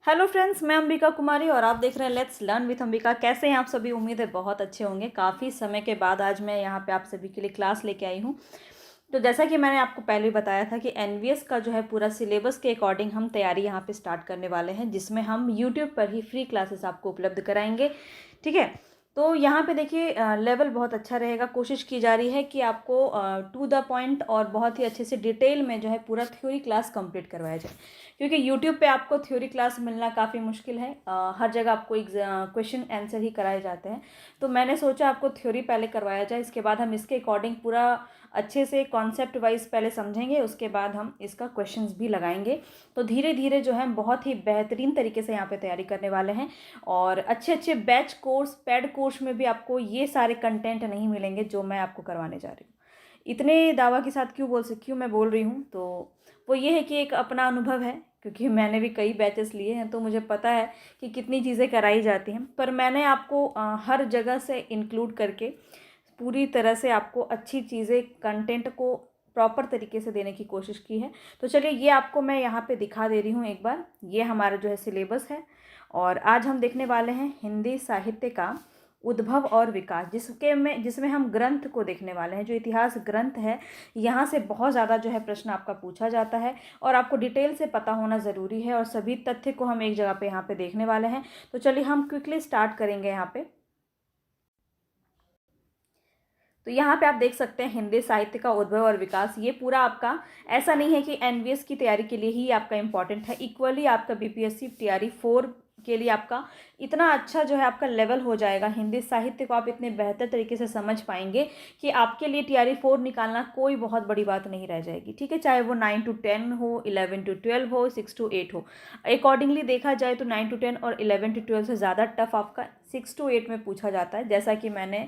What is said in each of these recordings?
Hello friends, मैं अंबिका कुमारी और आप देख रहे हैं लेट्स लर्न विथ अंबिका। कैसे हैं आप सभी? उम्मीद है बहुत अच्छे होंगे। काफ़ी समय के बाद आज मैं यहाँ पे आप सभी के लिए क्लास लेके आई हूँ। तो जैसा कि मैंने आपको पहले बताया था कि एनवीएस का जो है पूरा सिलेबस के अकॉर्डिंग हम तैयारी यहाँ पे स्टार्ट करने वाले हैं, जिसमें हम यूट्यूब पर ही फ्री क्लासेस आपको उपलब्ध कराएंगे। ठीक है, तो यहाँ पे देखिए लेवल बहुत अच्छा रहेगा। कोशिश की जा रही है कि आपको टू द पॉइंट और बहुत ही अच्छे से डिटेल में जो है पूरा थ्योरी क्लास कंप्लीट करवाया जाए, क्योंकि यूट्यूब पे आपको थ्योरी क्लास मिलना काफ़ी मुश्किल है। हर जगह आपको क्वेश्चन आंसर ही कराए जाते हैं। तो मैंने सोचा आपको थ्योरी पहले करवाया जाए, इसके बाद हम इसके अकॉर्डिंग पूरा अच्छे से कॉन्सेप्ट वाइज पहले समझेंगे, उसके बाद हम इसका क्वेश्चंस भी लगाएंगे। तो धीरे धीरे जो है बहुत ही बेहतरीन तरीके से यहाँ पे तैयारी करने वाले हैं। और अच्छे अच्छे बैच कोर्स, पेड कोर्स में भी आपको ये सारे कंटेंट नहीं मिलेंगे जो मैं आपको करवाने जा रही हूँ। इतने दावा के साथ क्यों मैं बोल रही हूँ, तो वो ये है कि एक अपना अनुभव है, क्योंकि मैंने भी कई बैचेस लिए हैं तो मुझे पता है कि कितनी चीज़ें कराई जाती हैं। पर मैंने आपको हर जगह से इंक्लूड करके पूरी तरह से आपको अच्छी चीज़ें, कंटेंट को प्रॉपर तरीके से देने की कोशिश की है। तो चलिए ये आपको मैं यहाँ पे दिखा दे रही हूँ एक बार। ये हमारा जो है सिलेबस है, और आज हम देखने वाले हैं हिंदी साहित्य का उद्भव और विकास, जिसमें हम ग्रंथ को देखने वाले हैं। जो इतिहास ग्रंथ है, यहाँ से बहुत ज़्यादा जो है प्रश्न आपका पूछा जाता है, और आपको डिटेल से पता होना ज़रूरी है, और सभी तथ्य को हम एक जगह पे यहाँ पे देखने वाले हैं। तो चलिए हम क्विकली स्टार्ट करेंगे यहाँ पे। तो यहाँ पे आप देख सकते हैं हिंदी साहित्य का उद्भव और विकास। ये पूरा आपका ऐसा नहीं है कि एनवीएस की तैयारी के लिए ही आपका इंपॉर्टेंट है, इक्वली आपका बीपीएससी तैयारी 4 के लिए आपका इतना अच्छा जो है आपका लेवल हो जाएगा। हिंदी साहित्य को आप इतने बेहतर तरीके से समझ पाएंगे कि आपके लिए तैयारी 4 निकालना कोई बहुत बड़ी बात नहीं रह जाएगी। ठीक है, चाहे वो 9 to 10 हो, 11 to 12 हो, 6 to 8 हो। अकॉर्डिंगली देखा जाए तो 9 to 10 और 11 to 12 से ज़्यादा टफ आपका 6 to 8 में पूछा जाता है, जैसा कि मैंने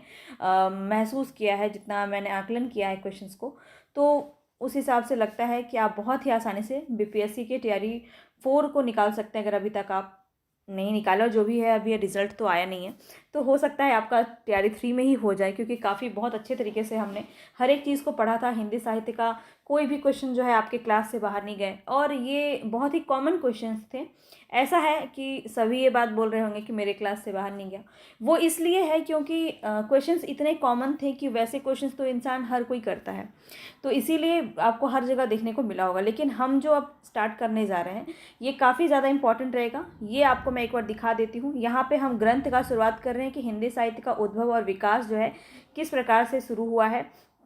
महसूस किया है, जितना मैंने आकलन किया है क्वेश्चंस को। तो उस हिसाब से लगता है कि आप बहुत ही आसानी से बीपीएससी के तैयारी 4 को निकाल सकते हैं। अगर अभी तक आप नहीं निकाला, जो भी है, अभी रिजल्ट तो आया नहीं है, तो हो सकता है आपका तैयारी 3 में ही हो जाए, क्योंकि काफ़ी बहुत अच्छे तरीके से हमने हर एक चीज़ को पढ़ा था। हिंदी साहित्य का कोई भी क्वेश्चन जो है आपके क्लास से बाहर नहीं गए, और ये बहुत ही कॉमन क्वेश्चंस थे। ऐसा है कि सभी ये बात बोल रहे होंगे कि मेरे क्लास से बाहर नहीं गया, वो इसलिए है क्योंकि क्वेश्चंस इतने कॉमन थे कि वैसे क्वेश्चंस तो इंसान हर कोई करता है, तो इसीलिए आपको हर जगह देखने को मिला होगा। लेकिन हम जो अब स्टार्ट करने जा रहे हैं, ये काफ़ी ज़्यादा इंपॉर्टेंट रहेगा। ये आपको मैं एक बार दिखा देती हूँ। यहाँ पे हम ग्रंथ का शुरुआत कर रहे हैं कि हिंदी साहित्य का उद्भव और विकास जो है किस प्रकार से शुरू हुआ है।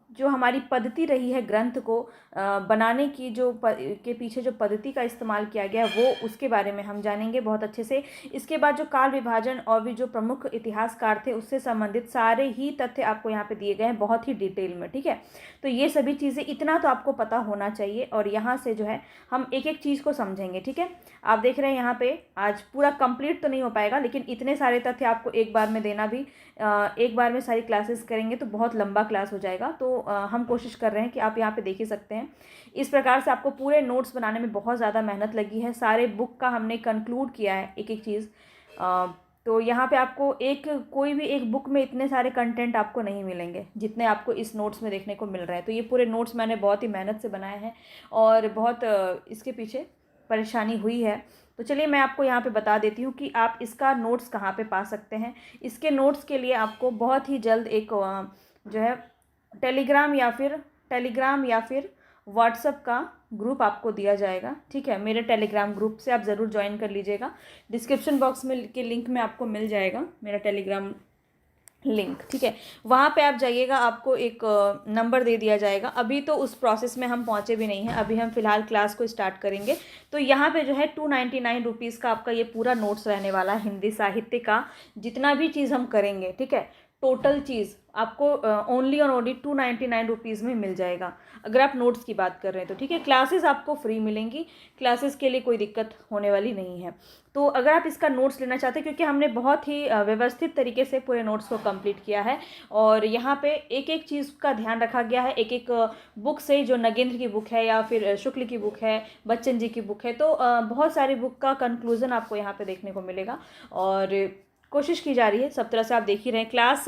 जो हमारी पद्धति रही है ग्रंथ को बनाने की, के पीछे जो पद्धति का इस्तेमाल किया गया है, वो उसके बारे में हम जानेंगे बहुत अच्छे से। इसके बाद जो काल विभाजन और भी जो प्रमुख इतिहासकार थे, उससे संबंधित सारे ही तथ्य आपको यहाँ पे दिए गए हैं बहुत ही डिटेल में। ठीक है, तो ये सभी चीज़ें, इतना तो आपको पता होना चाहिए, और यहाँ से जो है हम एक एक चीज़ को समझेंगे। ठीक है, आप देख रहे हैं यहाँ पे आज पूरा कंप्लीट तो नहीं हो पाएगा, लेकिन इतने सारे तथ्य आपको एक बार में देना भी, एक बार में सारी क्लासेस करेंगे तो बहुत लंबा क्लास हो जाएगा। तो हम कोशिश कर रहे हैं कि आप यहाँ पे देख ही सकते हैं। इस प्रकार से आपको पूरे नोट्स बनाने में बहुत ज़्यादा मेहनत लगी है। सारे बुक का हमने कंक्लूड किया है, एक एक चीज़। तो यहाँ पे आपको कोई भी एक बुक में इतने सारे कंटेंट आपको नहीं मिलेंगे जितने आपको इस नोट्स में देखने को मिल रहे हैं। तो ये पूरे नोट्स मैंने बहुत ही मेहनत से बनाए हैं, और बहुत इसके पीछे परेशानी हुई है। तो चलिए मैं आपको यहाँ पे बता देती हूँ कि आप इसका नोट्स कहाँ पे पा सकते हैं। इसके नोट्स के लिए आपको बहुत ही जल्द एक जो है टेलीग्राम या फिर व्हाट्सएप का ग्रुप आपको दिया जाएगा। ठीक है, मेरे टेलीग्राम ग्रुप से आप ज़रूर ज्वाइन कर लीजिएगा। डिस्क्रिप्शन बॉक्स में के लिंक में आपको मिल जाएगा मेरा टेलीग्राम लिंक। ठीक है, वहाँ पे आप जाइएगा, आपको एक नंबर दे दिया जाएगा। अभी तो उस प्रोसेस में हम पहुँचे भी नहीं हैं, अभी हम फ़िलहाल क्लास को स्टार्ट करेंगे। तो यहाँ पे जो है 299 रुपीज़ का आपका ये पूरा नोट्स रहने वाला है। हिंदी साहित्य का जितना भी चीज़ हम करेंगे, ठीक है, टोटल चीज़ आपको ओनली और ओनली 299 रुपीज़ में मिल जाएगा, अगर आप नोट्स की बात कर रहे हैं तो। ठीक है, क्लासेस आपको फ्री मिलेंगी, क्लासेस के लिए कोई दिक्कत होने वाली नहीं है। तो अगर आप इसका नोट्स लेना चाहते हैं, क्योंकि हमने बहुत ही व्यवस्थित तरीके से पूरे नोट्स को कंप्लीट किया है, और यहाँ पे एक एक चीज़ का ध्यान रखा गया है। एक एक बुक से, जो नगेंद्र की बुक है या फिर शुक्ल की बुक है, बच्चन जी की बुक है, तो बहुत सारी बुक का कंक्लूजन आपको यहाँ पे देखने को मिलेगा। और कोशिश की जा रही है सब तरह से, आप देख ही रहे हैं। क्लास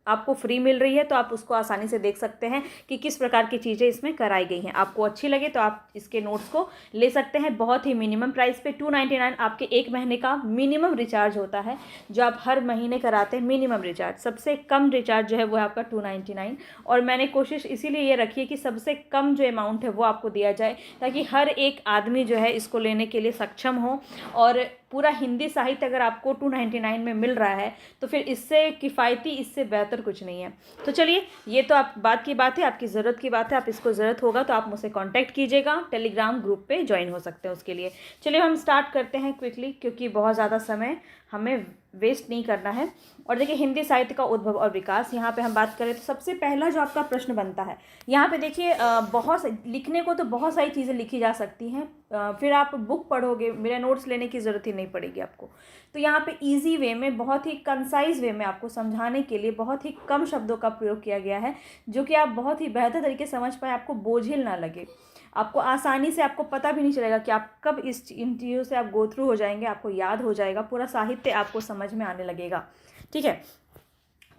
आपको फ्री मिल रही है तो आप उसको आसानी से देख सकते हैं कि किस प्रकार की चीज़ें इसमें कराई गई हैं। आपको अच्छी लगे तो आप इसके नोट्स को ले सकते हैं। बहुत ही मिनिमम प्राइस पे 299 आपके 1 महीने का मिनिमम रिचार्ज होता है, जो आप हर महीने कराते हैं। मिनिमम रिचार्ज, सबसे कम रिचार्ज जो है वो है आपका 299। और मैंने कोशिश इसीलिए ये रखी है कि सबसे कम जो अमाउंट है वो आपको दिया जाए, ताकि हर एक आदमी जो है इसको लेने के लिए सक्षम हो। और पूरा हिंदी साहित्य अगर आपको 299 में मिल रहा है तो फिर इससे किफ़ायती, इससे बेहतर कुछ नहीं है। तो चलिए, ये तो आप बात की बात है, आपकी ज़रूरत की बात है। आप इसको ज़रूरत होगा तो आप मुझसे कांटेक्ट कीजिएगा, टेलीग्राम ग्रुप पे ज्वाइन हो सकते हैं उसके लिए। चलिए हम स्टार्ट करते हैं क्विकली, क्योंकि बहुत ज़्यादा समय हमें वेस्ट नहीं करना है। और देखिए, हिंदी साहित्य का उद्भव और विकास, यहाँ पे हम बात करें तो सबसे पहला जो आपका प्रश्न बनता है, यहाँ पे देखिए बहुत लिखने को तो बहुत सारी चीज़ें लिखी जा सकती हैं, फिर आप बुक पढ़ोगे, मेरे नोट्स लेने की ज़रूरत ही नहीं पड़ेगी आपको। तो यहाँ पे इजी वे में, बहुत ही कंसाइज वे में आपको समझाने के लिए बहुत ही कम शब्दों का प्रयोग किया गया है, जो कि आप बहुत ही बेहतर तरीके से समझ पाए, आपको बोझिल ना लगे, आपको आसानी से, आपको पता भी नहीं चलेगा कि आप कब इस इन चीज़ों से आप गो थ्रू हो जाएंगे, आपको याद हो जाएगा, पूरा साहित्य आपको समझ में आने लगेगा। ठीक है,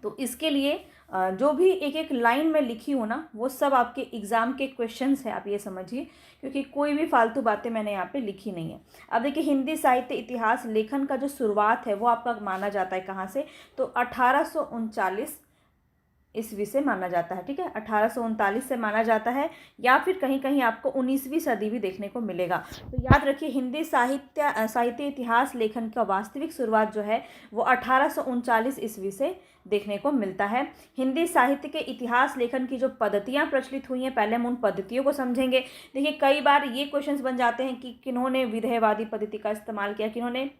तो इसके लिए जो भी एक एक लाइन में लिखी हो ना, वो सब आपके एग्ज़ाम के क्वेश्चंस हैं, आप ये समझिए, क्योंकि कोई भी फालतू बातें मैंने यहाँ पे लिखी नहीं है। अब देखिए, हिंदी साहित्य इतिहास लेखन का जो शुरुआत है वो आपका माना जाता है कहाँ से, तो 1839 ईस्वी से माना जाता है। ठीक है, 1839 से माना जाता है, या फिर कहीं कहीं आपको 19वीं सदी भी देखने को मिलेगा। तो याद रखिए, हिंदी साहित्य इतिहास लेखन का वास्तविक शुरुआत जो है वो 1839 ईस्वी से देखने को मिलता है। हिंदी साहित्य के इतिहास लेखन की जो पद्धतियाँ प्रचलित हुई हैं, पहले हम उन पद्धतियों को समझेंगे। देखिए, कई बार ये क्वेश्चंस बन जाते हैं कि किन्होंने विधेयवादी पद्धति का इस्तेमाल किया, किन्होंने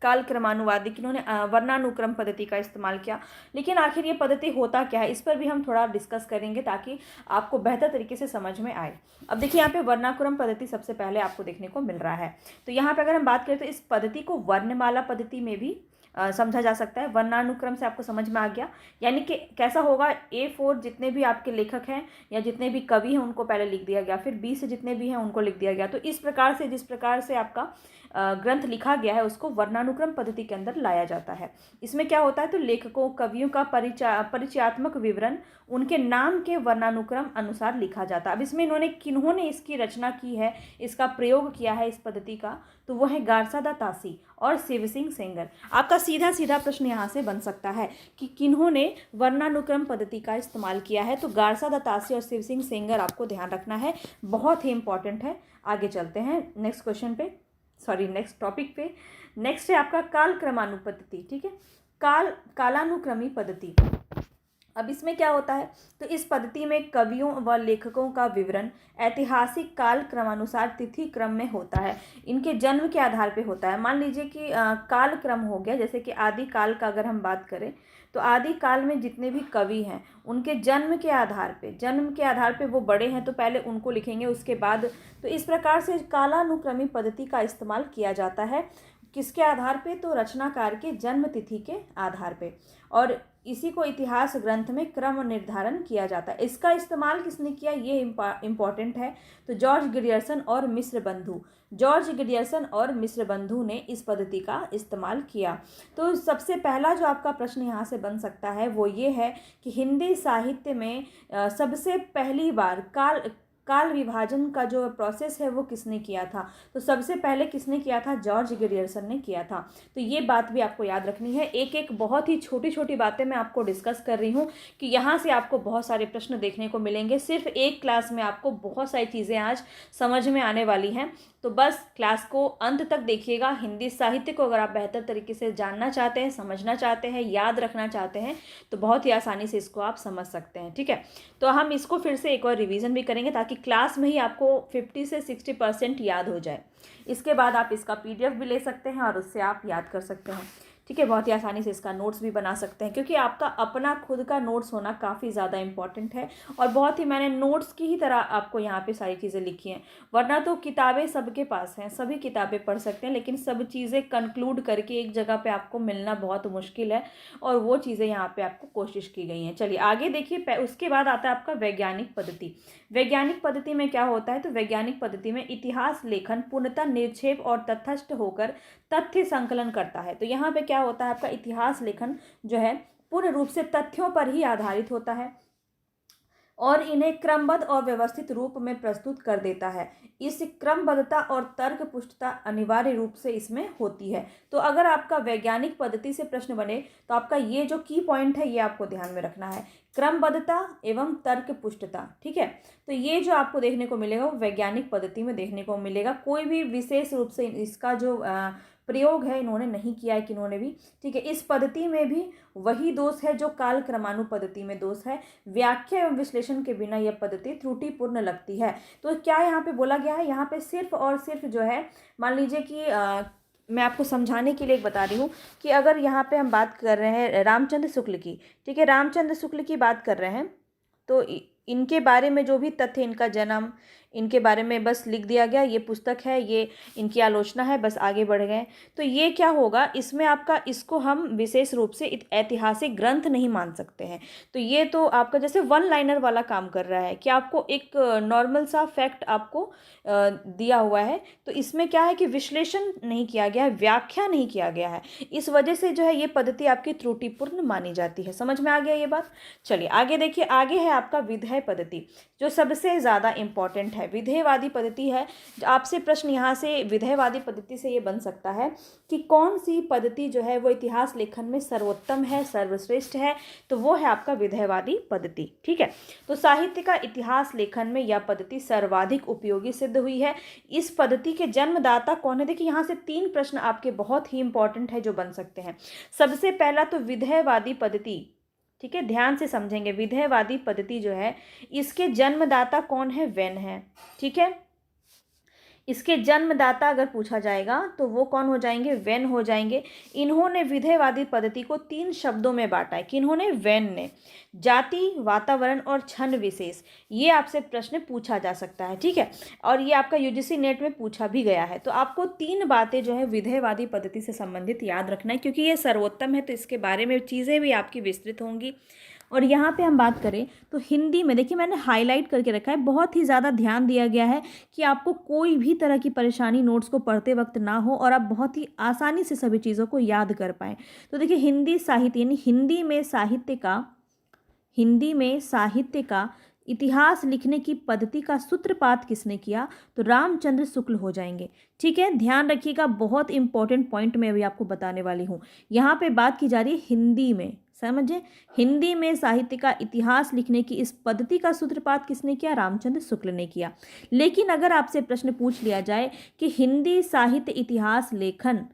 काल क्रमानुवादी, किन्होंने वर्णानुक्रम पद्धति का इस्तेमाल किया। लेकिन आखिर ये पद्धति होता क्या है, इस पर भी हम थोड़ा डिस्कस करेंगे, ताकि आपको बेहतर तरीके से समझ में आए। अब देखिए, यहाँ पे वर्णानुक्रम पद्धति सबसे पहले आपको देखने को मिल रहा है। तो यहाँ पे अगर हम बात करें तो इस पद्धति को वर्णमाला पद्धति में भी समझा जा सकता है। वर्णानुक्रम से आपको समझ में आ गया, यानी कि कैसा होगा, A4 जितने भी आपके लेखक हैं या जितने भी कवि हैं उनको पहले लिख दिया गया, फिर B से जितने भी हैं उनको लिख दिया गया। तो इस प्रकार से, जिस प्रकार से आपका ग्रंथ लिखा गया है, उसको वर्णानुक्रम पद्धति के अंदर लाया जाता है। इसमें क्या होता है, तो लेखकों, कवियों का परिचयात्मक विवरण उनके नाम के वर्णानुक्रम अनुसार लिखा जाता है। अब इसमें किन्होंने इसकी रचना की है, इसका प्रयोग किया है इस पद्धति का, तो वो है गारसादा तासी और शिव सिंह सेंगर। आपका सीधा सीधा प्रश्न यहाँ से बन सकता है कि किन्होंने वर्णानुक्रम पद्धति का इस्तेमाल किया है, तो गारसादा तासी और शिव सिंह सेंगर आपको ध्यान रखना है, बहुत ही इंपॉर्टेंट है। आगे चलते हैं नेक्स्ट क्वेश्चन पे, नेक्स्ट टॉपिक पे। नेक्स्ट है आपका काल क्रमानुपद्धति। ठीक है, कालानुक्रमी पद्धति। अब इसमें क्या होता है, तो इस पद्धति में कवियों व लेखकों का विवरण ऐतिहासिक काल क्रमानुसार तिथि क्रम में होता है, इनके जन्म के आधार पे होता है। मान लीजिए कि काल क्रम हो गया, जैसे कि आदि काल का अगर हम बात करें, तो आदि काल में जितने भी कवि हैं उनके जन्म के आधार पे वो बड़े हैं तो पहले उनको लिखेंगे, उसके बाद। तो इस प्रकार से कालानुक्रमी पद्धति का इस्तेमाल किया जाता है, किसके आधार पे, तो रचनाकार के जन्म तिथि के आधार पे, और इसी को इतिहास ग्रंथ में क्रम निर्धारण किया जाता है। इसका इस्तेमाल किसने किया, ये इम्पॉर्टेंट है, तो जॉर्ज गिडियर्सन और मिस्र बंधु ने इस पद्धति का इस्तेमाल किया। तो सबसे पहला जो आपका प्रश्न यहाँ से बन सकता है वो ये है कि हिंदी साहित्य में सबसे पहली बार काल विभाजन का जो प्रोसेस है वो किसने किया था, तो सबसे पहले किसने किया था, जॉर्ज गिडियर्सन ने किया था। तो ये बात भी आपको याद रखनी है। एक एक बहुत ही छोटी छोटी बातें मैं आपको डिस्कस कर रही हूँ कि यहाँ से आपको बहुत सारे प्रश्न देखने को मिलेंगे। सिर्फ एक क्लास में आपको बहुत सारी चीज़ें आज समझ में आने वाली हैं, तो बस क्लास को अंत तक देखिएगा। हिंदी साहित्य को अगर आप बेहतर तरीके से जानना चाहते हैं, समझना चाहते हैं, याद रखना चाहते हैं, तो बहुत ही आसानी से इसको आप समझ सकते हैं। ठीक है, तो हम इसको फिर से एक और रिवीजन भी करेंगे, ताकि क्लास में ही आपको 50 से 60% याद हो जाए। इसके बाद आप इसका PDF भी ले सकते हैं और उससे आप याद कर सकते हैं। ठीक है, बहुत ही आसानी से इसका नोट्स भी बना सकते हैं, क्योंकि आपका अपना खुद का नोट्स होना काफ़ी ज़्यादा इंपॉर्टेंट है। और बहुत ही मैंने नोट्स की ही तरह आपको यहाँ पे सारी चीज़ें लिखी हैं, वरना तो किताबें सबके पास हैं, सभी किताबें पढ़ सकते हैं, लेकिन सब चीज़ें कंक्लूड करके एक जगह पे आपको मिलना बहुत मुश्किल है, और वो चीज़ें यहाँ पे आपको कोशिश की गई हैं। चलिए आगे देखिए, उसके बाद आता है आपका वैज्ञानिक पद्धति। वैज्ञानिक पद्धति में क्या होता है, तो वैज्ञानिक पद्धति में इतिहास लेखन पूर्णतः निरपेक्ष और तटस्थ होकर तथ्य संकलन करता है। तो यहाँ पे क्या होता है, आपका इतिहास लेखन जो है पूर्ण रूप से तथ्यों पर ही आधारित होता है और इन्हें क्रमबद्ध और व्यवस्थित रूप में प्रस्तुत कर देता है। इस क्रमबद्धता और तर्क पुष्टता अनिवार्य रूप से इसमें होती है। तो अगर आपका वैज्ञानिक पद्धति से प्रश्न बने तो आपका ये जो की पॉइंट है ये आपको ध्यान में रखना है, क्रमबद्धता एवं तर्क पुष्टता। ठीक है, तो ये जो आपको देखने को मिलेगा वो वैज्ञानिक पद्धति में देखने को मिलेगा। कोई भी विशेष रूप से इसका जो प्रयोग है इन्होंने नहीं किया है किन्होंने भी। ठीक है, इस पद्धति में भी वही दोष है जो काल क्रमानु पद्धति में दोष है। व्याख्या एवं विश्लेषण के बिना यह पद्धति त्रुटिपूर्ण लगती है। तो क्या यहाँ पे बोला गया है, यहाँ पे सिर्फ और सिर्फ जो है, मान लीजिए कि मैं आपको समझाने के लिए एक बता रही हूँ कि अगर यहाँ पे हम बात कर रहे हैं रामचंद्र शुक्ल की, ठीक है, रामचंद्र शुक्ल की बात कर रहे हैं, तो इनके बारे में जो भी तथ्य, इनका जन्म, इनके बारे में बस लिख दिया गया, ये पुस्तक है, ये इनकी आलोचना है, बस आगे बढ़ गए। तो ये क्या होगा, इसमें आपका इसको हम विशेष रूप से ऐतिहासिक ग्रंथ नहीं मान सकते हैं। तो ये तो आपका जैसे वन लाइनर वाला काम कर रहा है कि आपको एक नॉर्मल सा फैक्ट आपको दिया हुआ है, तो इसमें क्या है कि विश्लेषण नहीं किया गया है, व्याख्या नहीं किया गया है। इस वजह से जो है ये पद्धति आपकी त्रुटिपूर्ण मानी जाती है। समझ में आ गया ये बात? चलिए आगे देखिए, आगे है आपका विधेय पद्धति, जो सबसे ज़्यादा इम्पॉर्टेंट है। विधेयवादी पद्धति है। आपसे प्रश्न यहाँ से विधेयवादी पद्धति से ये बन सकता है कि कौन सी पद्धति जो है वो इतिहास लेखन में सर्वोत्तम है, सर्वश्रेष्ठ है, तो वो है आपका विधेयवादी पद्धति। ठीक है, तो साहित्य का इतिहास लेखन में यह पद्धति सर्वाधिक उपयोगी सिद्ध हुई है। इस पद्धति के जन्मदाता कौन है? देखिए यहाँ से 3 प्रश्न आपके बहुत ही इंपॉर्टेंट है जो बन सकते हैं। सबसे पहला तो विधेयवादी पद्धति, ठीक है, ध्यान से समझेंगे। विधेयवादी पद्धति जो है इसके जन्मदाता कौन है? वेन है। ठीक है, इसके जन्मदाता अगर पूछा जाएगा तो वो कौन हो जाएंगे? वेन हो जाएंगे। इन्होंने विधेयवादी पद्धति को 3 शब्दों में बांटा है। किन्होंने? वेन ने। जाति, वातावरण और क्षण विशेष, ये आपसे प्रश्न पूछा जा सकता है। ठीक है, और ये आपका यूजीसी नेट में पूछा भी गया है। तो आपको 3 बातें जो है विधेयवादी पद्धति से संबंधित याद रखना है, क्योंकि ये सर्वोत्तम है तो इसके बारे में चीज़ें भी आपकी विस्तृत होंगी। और यहाँ पे हम बात करें तो हिंदी में देखिए मैंने हाईलाइट करके रखा है, बहुत ही ज़्यादा ध्यान दिया गया है कि आपको कोई भी तरह की परेशानी नोट्स को पढ़ते वक्त ना हो और आप बहुत ही आसानी से सभी चीज़ों को याद कर पाएँ। तो देखिए हिंदी साहित्य यानी हिंदी में साहित्य का इतिहास लिखने की पद्धति का सूत्रपात किसने किया? तो रामचंद्र शुक्ल हो जाएंगे। ठीक है, ध्यान रखिएगा, बहुत इंपॉर्टेंट पॉइंट मैं अभी आपको बताने वाली हूँ। यहाँ पे बात की जा रही है हिंदी में, समझे, हिंदी में साहित्य का इतिहास लिखने की इस पद्धति का सूत्रपात किसने किया? रामचंद्र शुक्ल ने किया। लेकिन अगर आपसे प्रश्न पूछ लिया जाए कि हिंदी साहित्य इतिहास लेखन,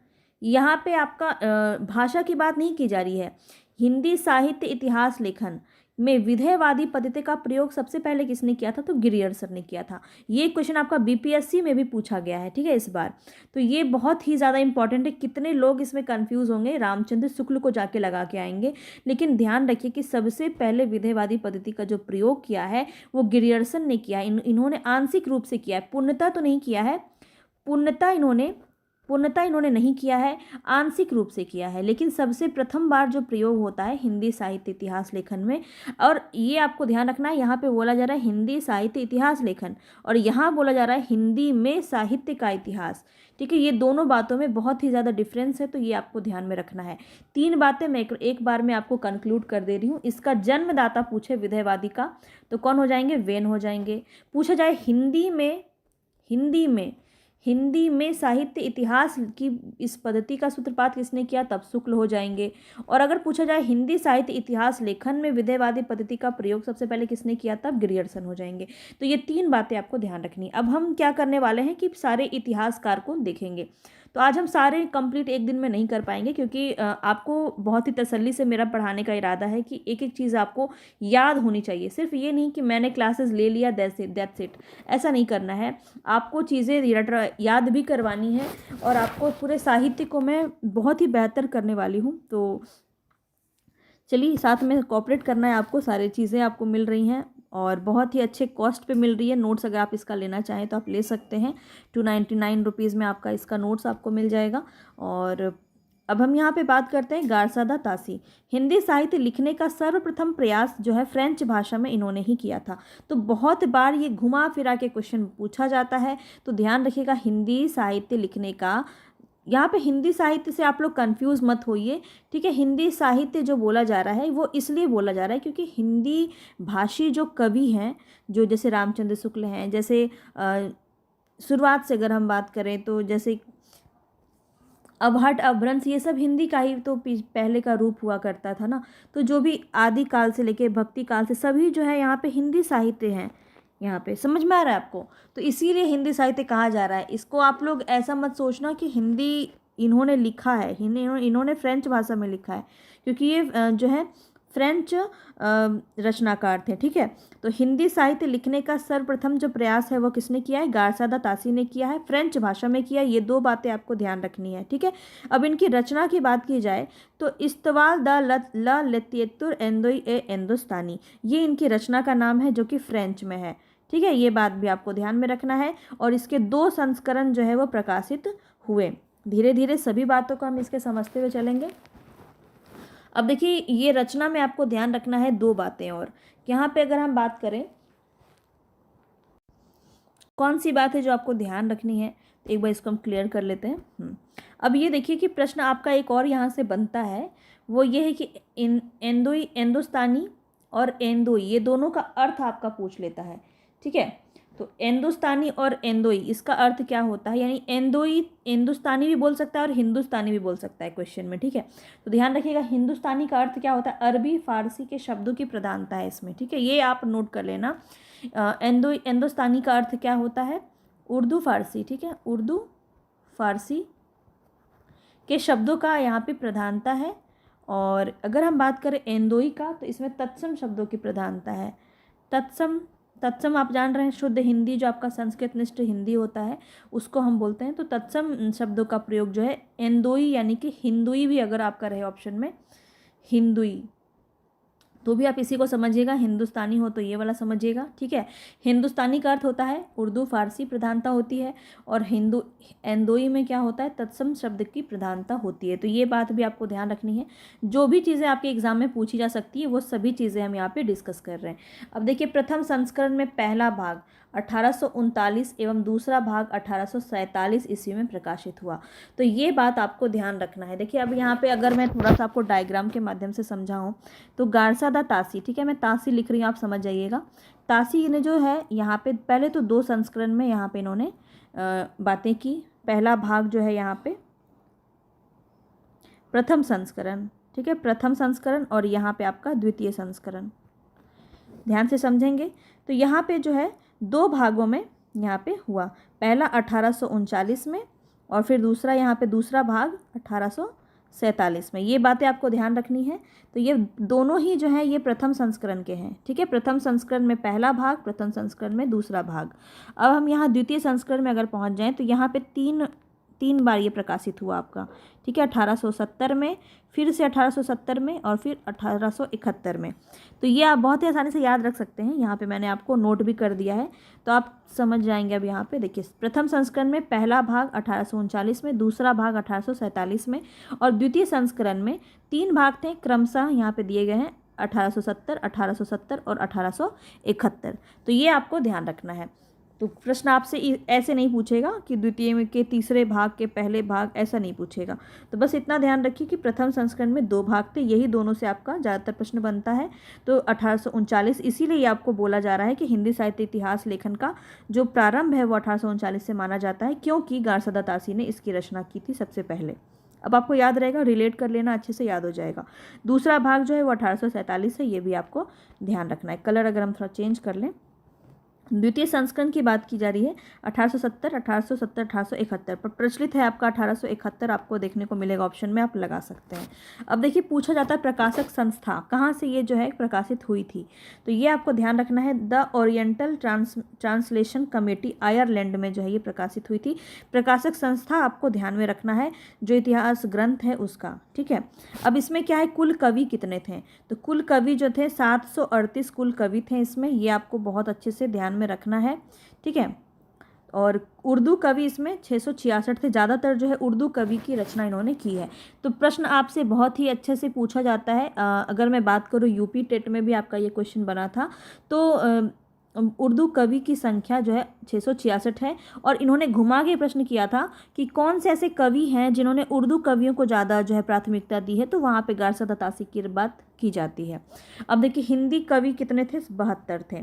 यहाँ पे आपका भाषा की बात नहीं की जा रही है, हिंदी साहित्य इतिहास लेखन में विधेयवादी पद्धति का प्रयोग सबसे पहले किसने किया था? तो गिरियर्सन ने किया था। ये क्वेश्चन आपका बीपीएससी में भी पूछा गया है। ठीक है, इस बार तो ये बहुत ही ज़्यादा इंपॉर्टेंट है। कितने लोग इसमें कंफ्यूज होंगे, रामचंद्र शुक्ल को जाके लगा के आएंगे, लेकिन ध्यान रखिए कि सबसे पहले विधेयवादी पद्धति का जो प्रयोग किया है वो गिरियर्सन ने किया। इन्होंने आंशिक रूप से किया है, पूर्णतः तो नहीं किया है, पूर्णतः इन्होंने नहीं किया है, आंशिक रूप से किया है। लेकिन सबसे प्रथम बार जो प्रयोग होता है हिंदी साहित्य इतिहास लेखन में, और ये आपको ध्यान रखना है, यहाँ पे बोला जा रहा है हिंदी साहित्य इतिहास लेखन और यहाँ बोला जा रहा है हिंदी में साहित्य का इतिहास। ठीक है, ये दोनों बातों में बहुत ही ज़्यादा डिफरेंस है, तो ये आपको ध्यान में रखना है। 3 बातें मैं एक बार में आपको कंक्लूड कर दे रही हूँ। इसका जन्मदाता पूछे विधेयवादी का तो कौन हो जाएंगे? वेन हो जाएंगे। पूछा जाए हिंदी में साहित्य इतिहास की इस पद्धति का सूत्रपात किसने किया? तब शुक्ल हो जाएंगे। और अगर पूछा जाए हिंदी साहित्य इतिहास लेखन में विधेयवादी पद्धति का प्रयोग सबसे पहले किसने किया? तब गिरियर्सन हो जाएंगे। तो ये 3 बातें आपको ध्यान रखनी। अब हम क्या करने वाले हैं कि सारे इतिहासकार को देखेंगे। तो आज हम सारे कंप्लीट एक दिन में नहीं कर पाएंगे, क्योंकि आपको बहुत ही तसल्ली से मेरा पढ़ाने का इरादा है कि एक एक चीज़ आपको याद होनी चाहिए। सिर्फ ये नहीं कि मैंने क्लासेस ले लिया दैट्स इट, ऐसा नहीं करना है। आपको चीज़ें याद भी करवानी है और आपको पूरे साहित्य को मैं बहुत ही बेहतर करने वाली हूँ। तो चलिए साथ में कोऑपरेट करना है आपको, सारी चीज़ें आपको मिल रही हैं और बहुत ही अच्छे कॉस्ट पे मिल रही है। नोट्स अगर आप इसका लेना चाहें तो आप ले सकते हैं। 299 रुपीज़ में आपका इसका नोट्स आपको मिल जाएगा। और अब हम यहाँ पे बात करते हैं गारसादा तासी। हिंदी साहित्य लिखने का सर्वप्रथम प्रयास जो है फ्रेंच भाषा में इन्होंने ही किया था। तो बहुत बार ये घुमा फिरा के क्वेश्चन पूछा जाता है, तो ध्यान रखिएगा हिंदी साहित्य लिखने का यहाँ पे हिंदी साहित्य से आप लोग कंफ्यूज मत होइए, ठीक है। हिंदी साहित्य जो बोला जा रहा है वो इसलिए बोला जा रहा है क्योंकि हिंदी भाषी जो कवि हैं, जो जैसे रामचंद्र शुक्ल हैं, जैसे शुरुआत से अगर हम बात करें तो जैसे अबहट, अपभ्रंश, ये सब हिंदी का ही तो पहले का रूप हुआ करता था ना। तो जो भी आदि काल से लेके भक्ति काल से सभी जो है यहाँ पे हिंदी साहित्य हैं। यहाँ पे समझ में आ रहा है आपको? तो इसीलिए हिंदी साहित्य कहा जा रहा है इसको। आप लोग ऐसा मत सोचना कि हिंदी इन्होंने लिखा है, इन्होंने फ्रेंच भाषा में लिखा है, क्योंकि ये जो है फ्रेंच रचनाकार थे, ठीक है। तो हिंदी साहित्य लिखने का सर्वप्रथम जो प्रयास है वो किसने किया है? गारसादा तासी ने किया है, फ्रेंच भाषा में किया। ये दो बातें आपको ध्यान रखनी है, ठीक है। अब इनकी रचना की बात की जाए तो इस्तवाल द ल लतियतुर एंदोई ए एंदोस्तानी, ये इनकी रचना का नाम है जो कि फ्रेंच में है, ठीक है। ये बात भी आपको ध्यान में रखना है। और इसके 2 संस्करण जो है वो प्रकाशित हुए। धीरे धीरे सभी बातों को हम इसके समझते हुए चलेंगे। अब देखिए, ये रचना में आपको ध्यान रखना है 2 बातें। और यहाँ पे अगर हम बात करें कौन सी बात है जो आपको ध्यान रखनी है, तो एक बार इसको हम क्लियर कर लेते हैं। अब ये देखिए कि प्रश्न आपका एक और यहाँ से बनता है, वो ये है कि एंदोई, एंदोस्तानी और एंदोई, ये दोनों का अर्थ आपका पूछ लेता है, ठीक है। तो एंदोस्तानी और एंदोई, इसका अर्थ क्या होता है? यानी एंदोई हिंदुस्तानी भी बोल सकता है और हिंदुस्तानी भी बोल सकता है क्वेश्चन में, ठीक है। तो ध्यान रखिएगा, हिंदुस्तानी का अर्थ क्या होता है? अरबी फारसी के शब्दों की प्रधानता है इसमें, ठीक है। ये आप नोट कर लेना। एंदोस्तानी का अर्थ क्या होता है? उर्दू फारसी, ठीक है। उर्दू फारसी के शब्दों का यहाँ पे प्रधानता है। और अगर हम बात करें एंदोई का, तो इसमें तत्सम शब्दों की प्रधानता है। तत्सम आप जान रहे हैं, शुद्ध हिंदी जो आपका संस्कृत निष्ठ हिंदी होता है उसको हम बोलते हैं। तो तत्सम शब्दों का प्रयोग जो है एंदोई, यानी कि हिंदुई भी अगर आपका रहे ऑप्शन में, हिंदुई, तो भी आप इसी को समझिएगा। हिंदुस्तानी हो तो ये वाला समझिएगा, ठीक है। हिंदुस्तानी का अर्थ होता है उर्दू फारसी प्रधानता होती है, और एंदोई में क्या होता है? तत्सम शब्द की प्रधानता होती है। तो ये बात भी आपको ध्यान रखनी है। जो भी चीज़ें आपके एग्जाम में पूछी जा सकती है वो सभी चीज़ें हम यहाँ पे डिस्कस कर रहे हैं। अब देखिए, प्रथम संस्करण में पहला भाग 1839 एवं दूसरा भाग 1847 ईस्वी में प्रकाशित हुआ। तो ये बात आपको ध्यान रखना है। देखिए, अब यहाँ पे अगर मैं थोड़ा सा आपको डायग्राम के माध्यम से समझाऊँ तो गारसादा तासी, ठीक है, मैं तासी लिख रही हूँ, आप समझ जाइएगा। तासी ने जो है यहाँ पे पहले तो 2 संस्करण में यहाँ पे इन्होंने बातें की। पहला भाग जो है यहाँ पे प्रथम संस्करण, ठीक है, प्रथम संस्करण, और यहाँ पे आपका द्वितीय संस्करण। ध्यान से समझेंगे तो यहाँ पे जो है 2 भागों में यहाँ पे हुआ। पहला 1839 में, और फिर दूसरा यहाँ पे दूसरा भाग 1847 में। ये बातें आपको ध्यान रखनी है। तो ये दोनों ही जो है ये प्रथम संस्करण के हैं, ठीक है। प्रथम संस्करण में पहला भाग, प्रथम संस्करण में दूसरा भाग। अब हम यहाँ द्वितीय संस्करण में अगर पहुँच जाएँ तो यहाँ पे तीन बार ये प्रकाशित हुआ आपका, ठीक है। 1870 में, फिर से 1870 में, और फिर 1871 में। तो ये आप बहुत ही आसानी से याद रख सकते हैं। यहाँ पे मैंने आपको नोट भी कर दिया है, तो आप समझ जाएंगे। अब यहाँ पे देखिए, प्रथम संस्करण में पहला भाग 1839 में, दूसरा भाग 1847 में, और द्वितीय संस्करण में 3 भाग थे, क्रमशः यहाँ पे दिए गए हैं 1870, 1870 और 1871। तो ये आपको ध्यान रखना है। तो प्रश्न आपसे ऐसे नहीं पूछेगा कि द्वितीय के तीसरे भाग के पहले भाग, ऐसा नहीं पूछेगा। तो बस इतना ध्यान रखिए कि प्रथम संस्करण में 2 भाग थे, यही दोनों से आपका ज़्यादातर प्रश्न बनता है। तो 1839, इसीलिए आपको बोला जा रहा है कि हिंदी साहित्य इतिहास लेखन का जो प्रारंभ है वो 1839 से माना जाता है, क्योंकि गारसादा तासी ने इसकी रचना की थी सबसे पहले। अब आपको याद रहेगा, रिलेट कर लेना, अच्छे से याद हो जाएगा। दूसरा भाग जो है वो 1847 है, ये भी आपको ध्यान रखना है। कलर अगर हम थोड़ा चेंज कर लें, द्वितीय संस्करण की बात की जा रही है 1870, 1871 पर प्रचलित है आपका 1871, आपको देखने को मिलेगा ऑप्शन में, आप लगा सकते हैं। अब देखिए, पूछा जाता है प्रकाशक संस्था कहाँ से ये जो है प्रकाशित हुई थी, तो ये आपको ध्यान रखना है। The oriental translation committee, Ireland में जो है ये प्रकाशित हुई थी। प्रकाशक संस्था आपको ध्यान में रखना है, जो इतिहास ग्रंथ है उसका, ठीक है। अब इसमें क्या है, कुल कवि कितने थे? तो कुल कवि जो थे 738 कुल कवि थे इसमें, ये आपको बहुत अच्छे से ध्यान में रखना है, ठीक है। और उर्दू कवि इसमें 666 थे, ज़्यादातर जो है उर्दू कवि की रचना इन्होंने की है। तो प्रश्न आपसे बहुत ही अच्छे से पूछा जाता है। अगर मैं बात करूँ यूपी टेट में भी आपका ये क्वेश्चन बना था, तो उर्दू कवि की संख्या जो है 666 है। और इन्होंने घुमा के प्रश्न किया था कि कौन से ऐसे कवि हैं जिन्होंने उर्दू कवियों को ज़्यादा जो है प्राथमिकता दी है, तो वहाँ पे गारसात तासी की बात की जाती है। अब देखिए हिंदी कवि कितने थे, 72 थे।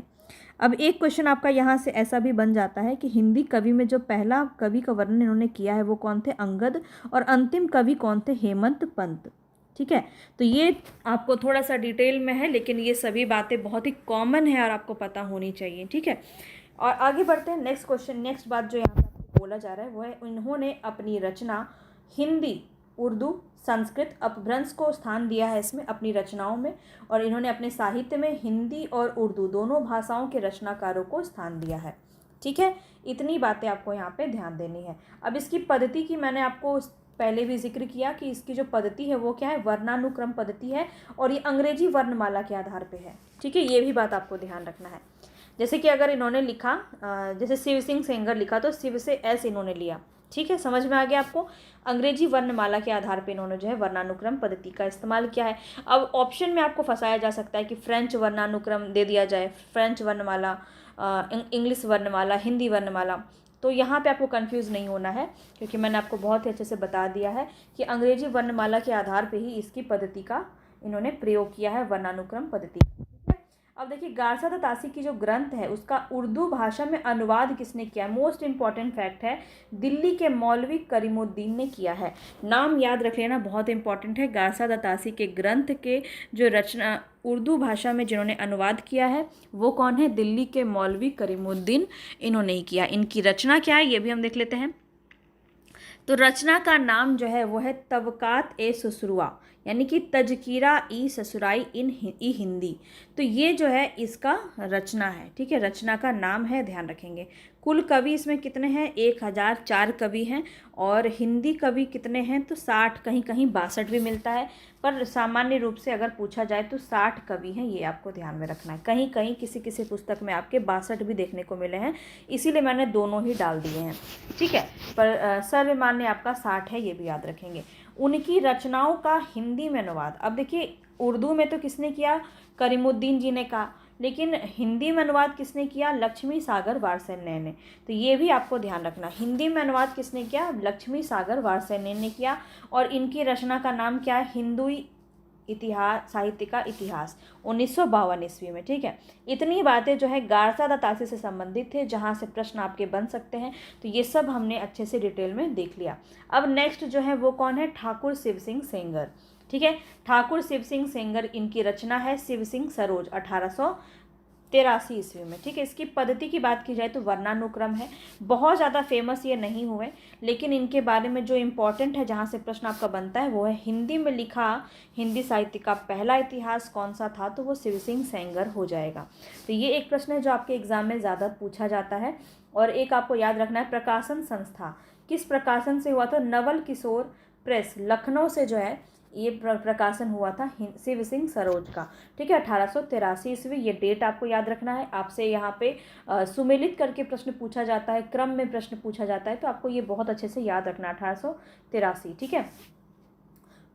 अब एक क्वेश्चन आपका यहाँ से ऐसा भी बन जाता है कि हिंदी कवि में जो पहला कवि का वर्णन इन्होंने किया है वो कौन थे, अंगद, और अंतिम कवि कौन थे, हेमंत पंत। ठीक है, तो ये आपको थोड़ा सा डिटेल में है, लेकिन ये सभी बातें बहुत ही कॉमन है और आपको पता होनी चाहिए। ठीक है, और आगे बढ़ते हैं नेक्स्ट क्वेश्चन। नेक्स्ट बात जो यहाँ पे आपको बोला जा रहा है वो है, इन्होंने अपनी रचना हिंदी, उर्दू, संस्कृत, अपभ्रंश को स्थान दिया है इसमें अपनी रचनाओं में, और इन्होंने अपने साहित्य में हिंदी और उर्दू दोनों भाषाओं के रचनाकारों को स्थान दिया है। ठीक है, इतनी बातें आपको यहाँ पे ध्यान देनी है। अब इसकी पद्धति की मैंने आपको पहले भी जिक्र किया कि इसकी जो पद्धति है वो क्या है, वर्णानुक्रम पद्धति है, और ये अंग्रेजी वर्णमाला के आधार पे है। ठीक है, ये भी बात आपको ध्यान रखना है। जैसे कि अगर इन्होंने लिखा, जैसे शिव सिंह सेंगर लिखा तो शिव से एस इन्होंने लिया। ठीक है, समझ में आ गया आपको। अंग्रेजी वर्णमाला के आधार पे इन्होंने जो है वर्णानुक्रम पद्धति का इस्तेमाल किया है। अब ऑप्शन में आपको फंसाया जा सकता है कि फ्रेंच वर्णानुक्रम दे दिया जाए, फ्रेंच वर्णमाला, इंग्लिश वर्णमाला, हिंदी वर्णमाला। तो यहाँ पे आपको कंफ्यूज नहीं होना है, क्योंकि मैंने आपको बहुत ही अच्छे से बता दिया है कि अंग्रेजी वर्णमाला के आधार पे ही इसकी पद्धति का इन्होंने प्रयोग किया है, वर्णानुक्रम पद्धति। अब देखिए गारसात तासी की जो ग्रंथ है उसका उर्दू भाषा में अनुवाद किसने किया है, मोस्ट इंपॉर्टेंट फैक्ट है, दिल्ली के मौलवी करीमुद्दीन ने किया है। नाम याद रख लेना, बहुत इंपॉर्टेंट है। गारसात तासी के ग्रंथ के जो रचना उर्दू भाषा में जिन्होंने अनुवाद किया है वो कौन है, दिल्ली के मौलवी करीमुद्दीन, इन्होंने ही किया। इनकी रचना क्या है ये भी हम देख लेते हैं। तो रचना का नाम जो है वो है तबकात ए ससुरुआ, यानी कि तजकीरा ई ससुराई इन ई हिंदी। तो ये जो है इसका रचना है। ठीक है, रचना का नाम है, ध्यान रखेंगे। कुल कवि इसमें कितने हैं, 1004 कवि हैं, और हिंदी कवि कितने हैं, तो 60, कहीं कहीं 62 भी मिलता है, पर सामान्य रूप से अगर पूछा जाए तो 60 कवि हैं, ये आपको ध्यान में रखना है। कहीं कहीं किसी किसी पुस्तक में आपके 62 भी देखने को मिले हैं, इसीलिए मैंने दोनों ही डाल दिए हैं। ठीक है, पर सर्वमान्य आपका 60 है, ये भी याद रखेंगे। उनकी रचनाओं का हिंदी में अनुवाद, अब देखिए उर्दू में तो किसने किया, करीमुद्दीन जी ने कहा, लेकिन हिंदी में अनुवाद किसने किया, लक्ष्मी सागर वारसेने ने। तो ये भी आपको ध्यान रखना, हिंदी में अनुवाद किसने किया, लक्ष्मी सागर वारसेने ने किया। और इनकी रचना का नाम क्या है, हिंदू इतिहास, साहित्य का इतिहास, 1952 ईस्वी में। ठीक है, इतनी बातें जो है गारसात तासी से संबंधित थे, जहाँ से प्रश्न आपके बन सकते हैं। तो ये सब हमने अच्छे से डिटेल में देख लिया। अब नेक्स्ट जो है वो कौन है, ठाकुर शिव सिंह सेंगर। ठीक है, ठाकुर शिव सिंह सेंगर, इनकी रचना है शिव सिंह सरोज, 1883 ईस्वी में। ठीक है, इसकी पद्धति की बात की जाए तो वर्णानुक्रम है। बहुत ज़्यादा फेमस ये नहीं हुए, लेकिन इनके बारे में जो इम्पोर्टेंट है, जहाँ से प्रश्न आपका बनता है, वो है हिंदी में लिखा हिंदी साहित्य का पहला इतिहास कौन सा था, तो वो शिव सिंह सेंगर हो जाएगा। तो ये एक प्रश्न है जो आपके एग्जाम में ज़्यादा पूछा जाता है। और एक आपको याद रखना है, प्रकाशन संस्था किस प्रकाशन से हुआ था, नवल किशोर प्रेस, लखनऊ से जो है ये प्रकाशन हुआ था शिव सिंह सरोज का। ठीक है, 1883 ईस्वी, ये डेट आपको याद रखना है। आपसे यहाँ पे सुमेलित करके प्रश्न पूछा जाता है, क्रम में प्रश्न पूछा जाता है, तो आपको ये बहुत अच्छे से याद रखना, 1883। ठीक है,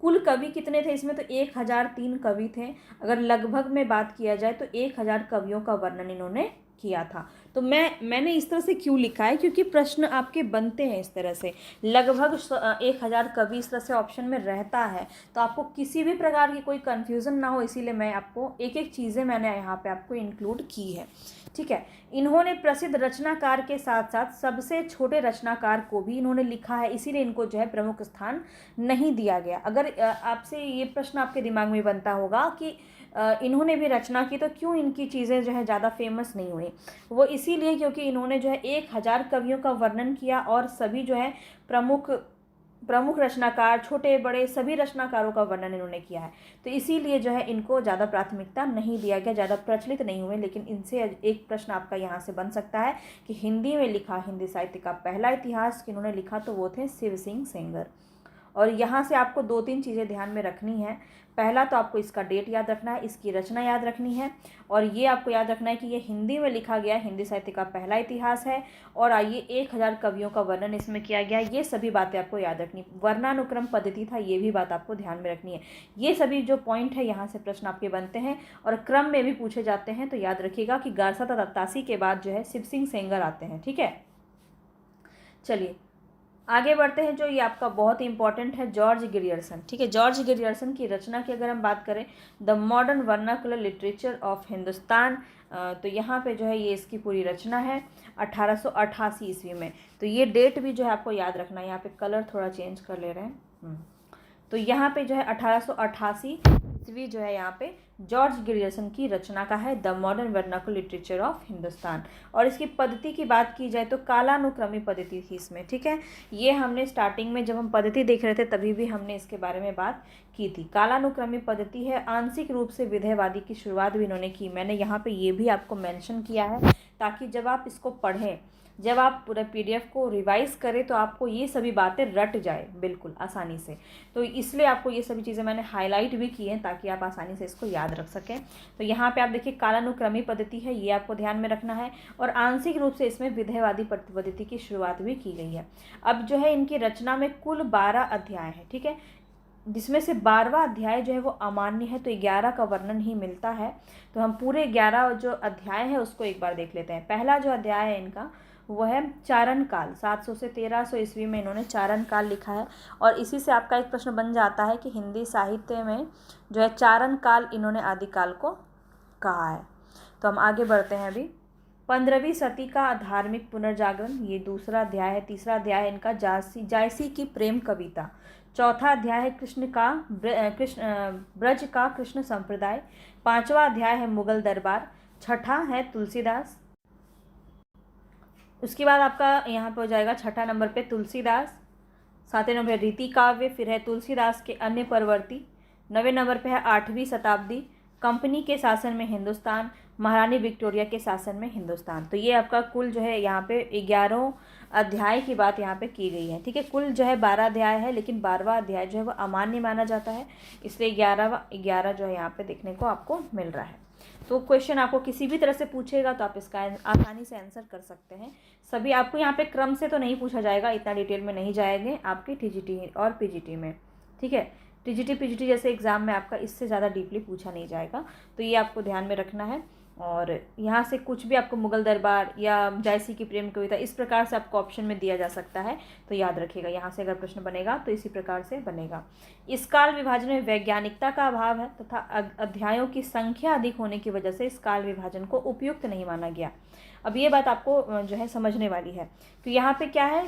कुल कवि कितने थे इसमें, तो 1003 कवि थे। अगर लगभग में बात किया जाए तो 1000 कवियों का वर्णन इन्होंने किया था। तो मैंने इस तरह से क्यों लिखा है, क्योंकि प्रश्न आपके बनते हैं इस तरह से, लगभग 1000 कवि इस तरह से ऑप्शन में रहता है, तो आपको किसी भी प्रकार की कोई कन्फ्यूज़न ना हो, इसीलिए मैं आपको एक एक चीज़ें मैंने यहाँ पे आपको इंक्लूड की है। ठीक है, इन्होंने प्रसिद्ध रचनाकार के साथ साथ सबसे छोटे रचनाकार को भी इन्होंने लिखा है, इसीलिए इनको जो है प्रमुख स्थान नहीं दिया गया। अगर आपसे ये प्रश्न आपके दिमाग में बनता होगा कि इन्होंने भी रचना की, तो क्यों इनकी चीज़ें जो है ज़्यादा फेमस नहीं हुई, वो इसीलिए क्योंकि इन्होंने जो है 1000 कवियों का वर्णन किया, और सभी जो है प्रमुख रचनाकार, छोटे बड़े सभी रचनाकारों का वर्णन इन्होंने किया है। तो इसीलिए जो है इनको ज़्यादा प्राथमिकता नहीं दिया गया, ज़्यादा प्रचलित नहीं हुए। लेकिन इनसे एक प्रश्न आपका यहाँ से बन सकता है कि हिंदी में लिखा हिंदी साहित्य का पहला इतिहास किन्होंने लिखा, तो वो थे शिव सिंह सेंगर। और यहाँ से आपको 2-3 चीज़ें ध्यान में रखनी है। पहला तो आपको इसका डेट याद रखना है, इसकी रचना याद रखनी है, और ये आपको याद रखना है कि ये हिंदी में लिखा गया हिंदी साहित्य का पहला इतिहास है, और आइए 1000 कवियों का वर्णन इसमें किया गया। ये सभी बातें आपको याद रखनी। वर्णानुक्रम पद्धति था, ये भी बात आपको ध्यान में रखनी है। ये सभी जो पॉइंट है यहाँ से प्रश्न आपके बनते हैं और क्रम में भी पूछे जाते हैं। तो याद रखिएगा कि गारसा तथा तासी के बाद जो है शिव सिंह सेंगर आते हैं। ठीक है, चलिए आगे बढ़ते हैं। जो ये आपका बहुत ही इंपॉर्टेंट है, जॉर्ज ग्रियर्सन। ठीक है, जॉर्ज ग्रियर्सन की रचना की अगर हम बात करें, the modern vernacular literature of Hindustan, तो यहाँ पे जो है ये इसकी पूरी रचना है 1888 ईस्वी में। तो ये डेट भी जो है आपको याद रखना है। यहाँ पे कलर थोड़ा चेंज कर ले रहे हैं। तो यहाँ पे जो है 1888 ईस्वी जो है यहाँ पे जॉर्ज ग्रियर्सन की रचना का है, the modern vernacular literature of Hindustan. और इसकी पद्धति की बात की जाए तो कालानुक्रमी पद्धति थी इसमें। ठीक है, ये हमने स्टार्टिंग में जब हम पद्धति देख रहे थे तभी भी हमने इसके बारे में बात की थी। कालानुक्रमी पद्धति है, आंशिक रूप से विधेयवादी की शुरुआत भी इन्होंने की। मैंने यहाँ पे ये भी आपको मेंशन किया है ताकि जब आप इसको पढ़ें, जब आप पूरा पीडीएफ को रिवाइज करें तो आपको ये सभी बातें रट जाए बिल्कुल आसानी से। तो इसलिए आपको ये सभी चीज़ें मैंने हाईलाइट भी की हैं ताकि आप आसानी से इसको याद रख सकें। तो यहाँ पे आप देखिए कालानुक्रमी पद्धति है, ये आपको ध्यान में रखना है, और आंशिक रूप से इसमें विधेयवादी पद्धति की शुरुआत भी की गई है। अब जो है इनकी रचना में कुल 12 अध्याय हैं। ठीक है, जिसमें से 12वां अध्याय जो है वो अमान्य है, तो 11 का वर्णन ही मिलता है। तो हम पूरे 11 जो अध्याय है उसको एक बार देख लेते हैं। पहला जो अध्याय है इनका वो है चारण काल। 700 से 1300 ईस्वी में इन्होंने चारण काल लिखा है, और इसी से आपका एक प्रश्न बन जाता है कि हिंदी साहित्य में जो है चारण काल इन्होंने आदिकाल को कहा है। तो हम आगे बढ़ते हैं। अभी 15वीं सदी का धार्मिक पुनर्जागरण, ये दूसरा अध्याय है। तीसरा अध्याय है इनका जायसी की प्रेम कविता। चौथा अध्याय है ब्रज का कृष्ण संप्रदाय। 5वां अध्याय है मुगल दरबार। 6ठा है तुलसीदास। उसके बाद आपका यहाँ पे हो जाएगा 6ठा नंबर पे तुलसीदास। 7वें नंबर रीति काव्य, फिर है तुलसीदास के अन्य परवर्ती। 9वें नंबर पे है 8वीं शताब्दी, कंपनी के शासन में हिंदुस्तान, महारानी विक्टोरिया के शासन में हिंदुस्तान। तो ये आपका कुल जो है यहाँ पे 11 अध्याय की बात यहाँ पे की गई है। ठीक है, कुल जो है 12 अध्याय है, लेकिन 12वां अध्याय जो है वो अमान्य माना जाता है, इसलिए 11 जो है यहाँ पे देखने को आपको मिल रहा है। तो क्वेश्चन आपको किसी भी तरह से पूछेगा तो आप इसका आसानी से आंसर कर सकते हैं। सभी आपको यहाँ पे क्रम से तो नहीं पूछा जाएगा, इतना डिटेल में नहीं जाएंगे आपके टीजीटी और पीजीटी में। ठीक है, टीजीटी पीजीटी जैसे एग्जाम में आपका इससे ज़्यादा डीपली पूछा नहीं जाएगा, तो ये आपको ध्यान में रखना है। और यहाँ से कुछ भी आपको मुगल दरबार या जायसी की प्रेम कविता इस प्रकार से आपको ऑप्शन में दिया जा सकता है, तो याद रखिएगा यहाँ से अगर प्रश्न बनेगा तो इसी प्रकार से बनेगा। इस काल विभाजन में वैज्ञानिकता का अभाव है तथा अध्यायों की संख्या अधिक होने की वजह से इस काल विभाजन को उपयुक्त नहीं माना गया। अब ये बात आपको जो है समझने वाली है। तो यहाँ पे क्या है,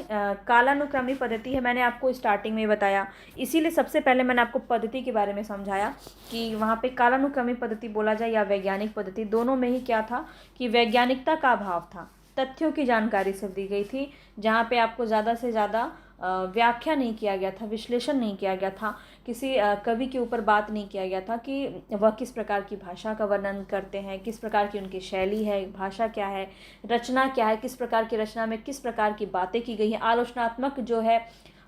कालानुक्रमी पद्धति है, मैंने आपको स्टार्टिंग में बताया, इसीलिए सबसे पहले मैंने आपको पद्धति के बारे में समझाया कि वहाँ पे कालानुक्रमी पद्धति बोला जाए या वैज्ञानिक पद्धति, दोनों में ही क्या था कि वैज्ञानिकता का अभाव था। तथ्यों की जानकारी सिर्फ दी गई थी, जहाँ पे आपको ज़्यादा से ज़्यादा व्याख्या नहीं किया गया था, विश्लेषण नहीं किया गया था, किसी कवि के ऊपर बात नहीं किया गया था कि वह किस प्रकार की भाषा का वर्णन करते हैं, किस प्रकार की उनकी शैली है, भाषा क्या है, रचना क्या है, किस प्रकार की रचना में किस प्रकार की बातें की गई हैं, आलोचनात्मक जो है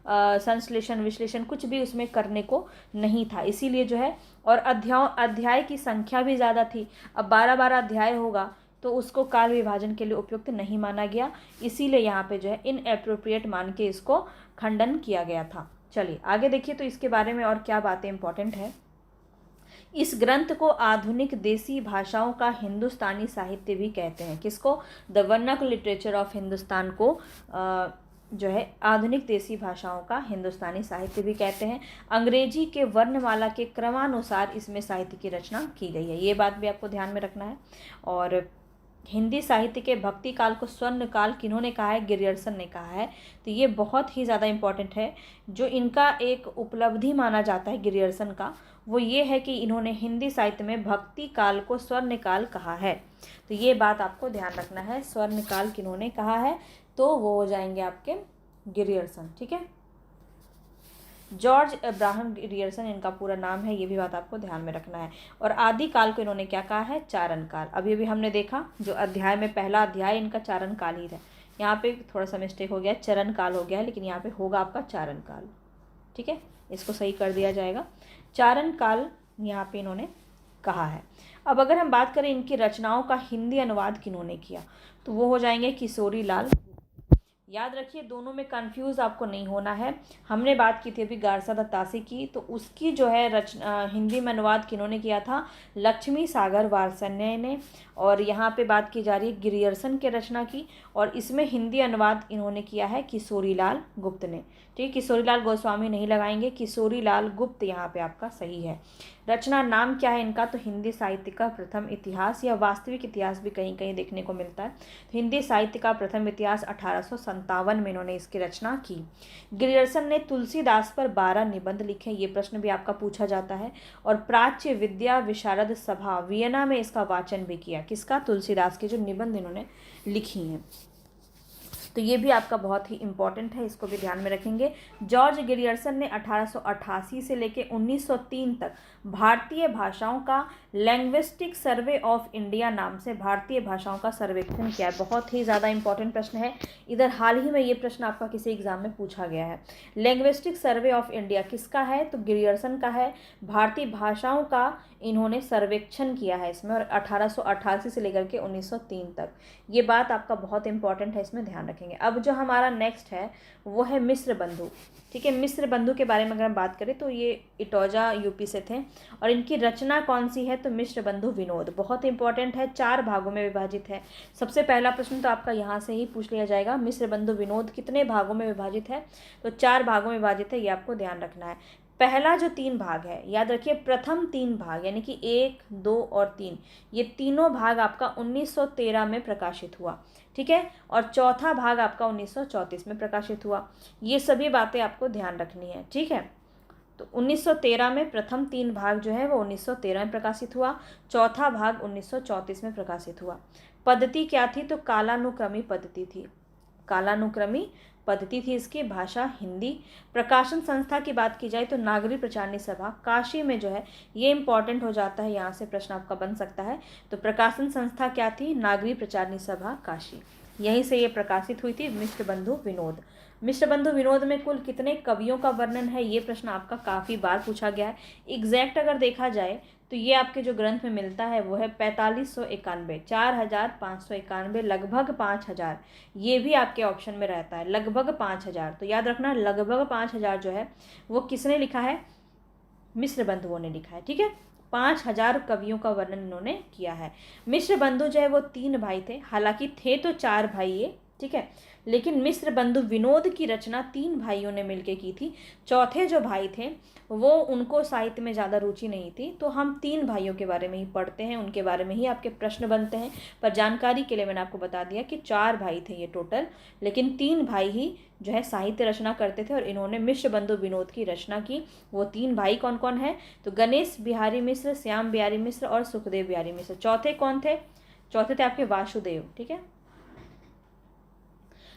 संश्लेषण विश्लेषण कुछ भी उसमें करने को नहीं था। इसीलिए जो है, और अध्याय की संख्या भी ज़्यादा थी। अब 12-12 अध्याय होगा तो उसको काल विभाजन के लिए उपयुक्त नहीं माना गया, इसीलिए यहाँ पे जो है इनएप्रोप्रिएट मान के इसको खंडन किया गया था। चलिए आगे देखिए, तो इसके बारे में और क्या बातें इंपॉर्टेंट है। इस ग्रंथ को आधुनिक देसी भाषाओं का हिंदुस्तानी साहित्य भी कहते हैं। किसको? The vernacular literature of Hindustan को जो है आधुनिक देसी भाषाओं का हिंदुस्तानी साहित्य भी कहते हैं। अंग्रेजी के वर्णमाला के क्रमानुसार इसमें साहित्य की रचना की गई है, ये बात भी आपको ध्यान में रखना है। और हिंदी साहित्य के भक्ति काल को स्वर्ण काल किन्होंने कहा है? ग्रियर्सन ने कहा है। तो ये बहुत ही ज़्यादा इम्पॉर्टेंट है। जो इनका एक उपलब्धि माना जाता है ग्रियर्सन का, वो ये है कि इन्होंने हिंदी साहित्य में भक्ति काल को स्वर्ण काल कहा है। तो ये बात आपको ध्यान रखना है, स्वर्ण काल किन्होंने कहा है, तो वो हो जाएंगे आपके ग्रियर्सन। ठीक है, जॉर्ज अब्राहम ग्रियर्सन इनका पूरा नाम है, ये भी बात आपको ध्यान में रखना है। और आदि काल को इन्होंने क्या कहा है? चारण काल। अभी अभी हमने देखा जो अध्याय में पहला अध्याय इनका चारण काल ही था, यहाँ पे थोड़ा सा मिस्टेक हो गया, चरण काल हो गया है, लेकिन यहाँ पे होगा आपका चारण काल। ठीक है, इसको सही कर दिया जाएगा। चारण काल यहाँ पे इन्होंने कहा है। अब अगर हम बात करें इनकी रचनाओं का हिंदी अनुवाद किन्होंने किया, तो वो हो जाएंगे किशोरी लाल। याद रखिए, दोनों में कंफ्यूज आपको नहीं होना है। हमने बात की थी अभी गारसा दत्तासी की, तो उसकी जो है हिंदी में अनुवाद किन्होंने किया था, लक्ष्मी सागर वार्ष्णेय ने। और यहाँ पे बात की जा रही है गिरियर्सन के रचना की, और इसमें हिंदी अनुवाद इन्होंने किया है किशोरी लाल गुप्त ने। ठीक, किशोरी लाल गोस्वामी नहीं लगाएंगे, किशोरी लाल गुप्त यहाँ पे आपका सही है। रचना नाम क्या है इनका, तो हिंदी साहित्य का प्रथम इतिहास, या वास्तविक इतिहास भी कहीं कहीं देखने को मिलता है। तो हिंदी साहित्य का प्रथम इतिहास 1857 में इन्होंने इसकी रचना की। गिरियर्सन ने तुलसीदास पर 12 निबंध लिखे, ये प्रश्न भी आपका पूछा जाता है। और प्राच्य विद्या विशारद सभा वियना में इसका वाचन भी किया। किसका? तुलसीदास के जो निबंध इन्होंने लिखी हैं। तो ये भी आपका बहुत ही इंपॉर्टेंट है, इसको भी ध्यान में रखेंगे। जॉर्ज गिरियर्सन ने 1888 से लेकर 1903 तक भारतीय भाषाओं का लैंग्विस्टिक सर्वे ऑफ इंडिया नाम से भारतीय भाषाओं का सर्वेक्षण किया है। बहुत ही ज़्यादा इंपॉर्टेंट प्रश्न है, इधर हाल ही में ये प्रश्न आपका किसी एग्जाम में पूछा गया है। लैंग्विस्टिक सर्वे ऑफ इंडिया किसका है, तो गिरियर्सन का है। भारतीय भाषाओं का इन्होंने सर्वेक्षण किया है इसमें, और 1888 से लेकर के 1903 तक। ये बात आपका बहुत इंपॉर्टेंट है, इसमें ध्यान रखेंगे। अब जो हमारा नेक्स्ट है वो है मिस्र बंधु। ठीक है, मिस्र बंधु के बारे में अगर हम बात करें तो ये इटौजा यूपी से थे, और इनकी रचना कौन सी है, तो मिस्र बंधु विनोद। बहुत इंपॉर्टेंट है, 4 भागों में विभाजित है। सबसे पहला प्रश्न तो आपका यहाँ से ही पूछ लिया जाएगा, मिस्र बंधु विनोद कितने भागों में विभाजित है, तो 4 भागों में विभाजित है, ये आपको ध्यान रखना है। पहला जो 3 भाग है, याद रखिए, प्रथम 3 भाग यानी कि 1, 2 और 3, ये तीनों भाग आपका 1913 में प्रकाशित हुआ। ठीक है, और चौथा भाग आपका 1934 में प्रकाशित हुआ। ये सभी बातें आपको ध्यान रखनी है। ठीक है, तो 1913 में प्रथम 3 भाग जो है वो 1913 में प्रकाशित हुआ, चौथा भाग 1934 में प्रकाशित हुआ। पद्धति क्या थी, तो कालानुक्रमी पद्धति थी। कालानुक्रमी पद्धति थी इसकी, भाषा हिंदी। प्रकाशन संस्था की बात की जाए तो नागरी प्रचारणी सभा काशी में जो है, ये इंपॉर्टेंट हो जाता है, यहाँ से प्रश्न आपका बन सकता है। तो प्रकाशन संस्था क्या थी, नागरी प्रचारणी सभा काशी, यहीं से ये प्रकाशित हुई थी मिस्र बंधु विनोद। मिस्र बंधु विनोद में कुल कितने कवियों का वर्णन है, ये प्रश्न आपका काफ़ी बार पूछा गया है। एग्जैक्ट अगर देखा जाए तो ये आपके जो ग्रंथ में मिलता है वो है 4591, 4591, लगभग 5000। ये भी आपके ऑप्शन में रहता है, लगभग 5000। तो याद रखना, लगभग 5000 जो है वो किसने लिखा है, मिस्र बंधुओं ने लिखा है। ठीक है, 5000 कवियों का वर्णन इन्होंने किया है। मिस्र बंधु जो है वो 3 भाई थे, हालांकि थे तो 4 भाई ये। ठीक है, लेकिन मिस्र बंधु विनोद की रचना 3 भाइयों ने मिलकर की थी। चौथे जो भाई थे वो, उनको साहित्य में ज़्यादा रुचि नहीं थी, तो हम 3 भाइयों के बारे में ही पढ़ते हैं, उनके बारे में ही आपके प्रश्न बनते हैं। पर जानकारी के लिए मैंने आपको बता दिया कि 4 भाई थे ये टोटल, लेकिन 3 भाई ही जो है साहित्य रचना करते थे, और इन्होंने मिस्र बंधु विनोद की रचना की। वो 3 भाई कौन कौन है, तो गणेश बिहारी मिश्र, श्याम बिहारी मिश्र और सुखदेव बिहारी मिश्र। चौथे कौन थे, चौथे थे आपके वासुदेव। ठीक है,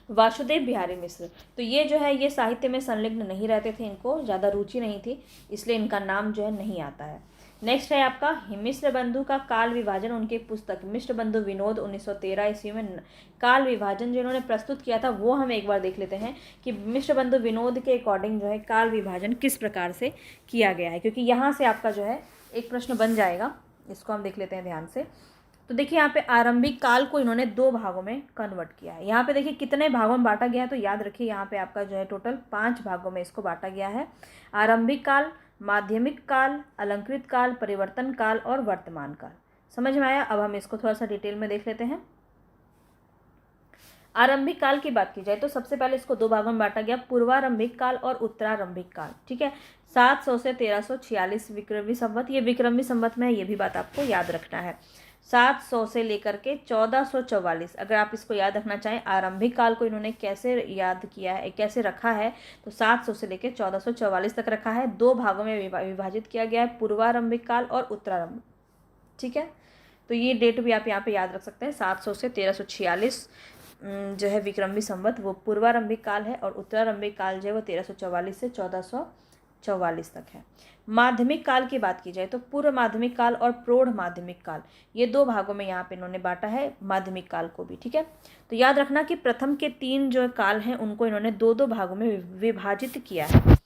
वासुदेव बिहारी मिश्र। तो ये जो है, ये साहित्य में संलग्न नहीं रहते थे, इनको ज़्यादा रुचि नहीं थी, इसलिए इनका नाम जो है नहीं आता है। नेक्स्ट है आपका मिस्र बंधु का काल विभाजन। उनकी पुस्तक मिस्र बंधु विनोद 1913 ईस्वी में काल विभाजन जो इन्होंने प्रस्तुत किया था, वो हम एक बार देख लेते हैं कि मिस्र बंधु विनोद के अकॉर्डिंग जो है काल विभाजन किस प्रकार से किया गया है, क्योंकि यहाँ से आपका जो है एक प्रश्न बन जाएगा। इसको हम देख लेते हैं ध्यान से। तो देखिए, यहाँ पे आरंभिक काल को इन्होंने 2 भागों में कन्वर्ट किया है। यहाँ पे देखिए कितने भागों में बांटा गया है, तो याद रखिए यहाँ पे आपका जो है टोटल 5 भागों में इसको बांटा गया है। आरंभिक काल, माध्यमिक काल, अलंकृत काल, परिवर्तन काल और वर्तमान काल। समझ में आया? अब हम इसको थोड़ा सा डिटेल में देख लेते हैं। आरंभिक काल की बात की जाए तो सबसे पहले इसको 2 भागों में बांटा गया, पूर्वारंभिक काल और उत्तरारंभिक काल। ठीक है, 700 से 1346 विक्रमी संवत, ये विक्रमी संवत में है, ये भी बात आपको याद रखना है। 700 से लेकर के 1444, अगर आप इसको याद रखना चाहें आरंभिक काल को इन्होंने कैसे याद किया है, कैसे रखा है, तो 700 से लेकर 1444 तक रखा है। 2 भागों में विभाजित किया गया है, पूर्वारंभिक काल और उत्तरारंभिक। ठीक है, तो ये डेट भी आप यहाँ पे याद रख सकते हैं। 700 से 1346 जो है विक्रमी संवत, वो पूर्वारंभिक काल है, और उत्तरारंभिक काल जो है वो 1344 से 1444 तक है। माध्यमिक काल की बात की जाए तो पूर्व माध्यमिक काल और प्रौढ़ माध्यमिक काल, ये 2 भागों में यहाँ पे इन्होंने बांटा है माध्यमिक काल को भी। ठीक है, तो याद रखना कि प्रथम के 3 जो काल हैं उनको इन्होंने 2-2 भागों में विभाजित किया है।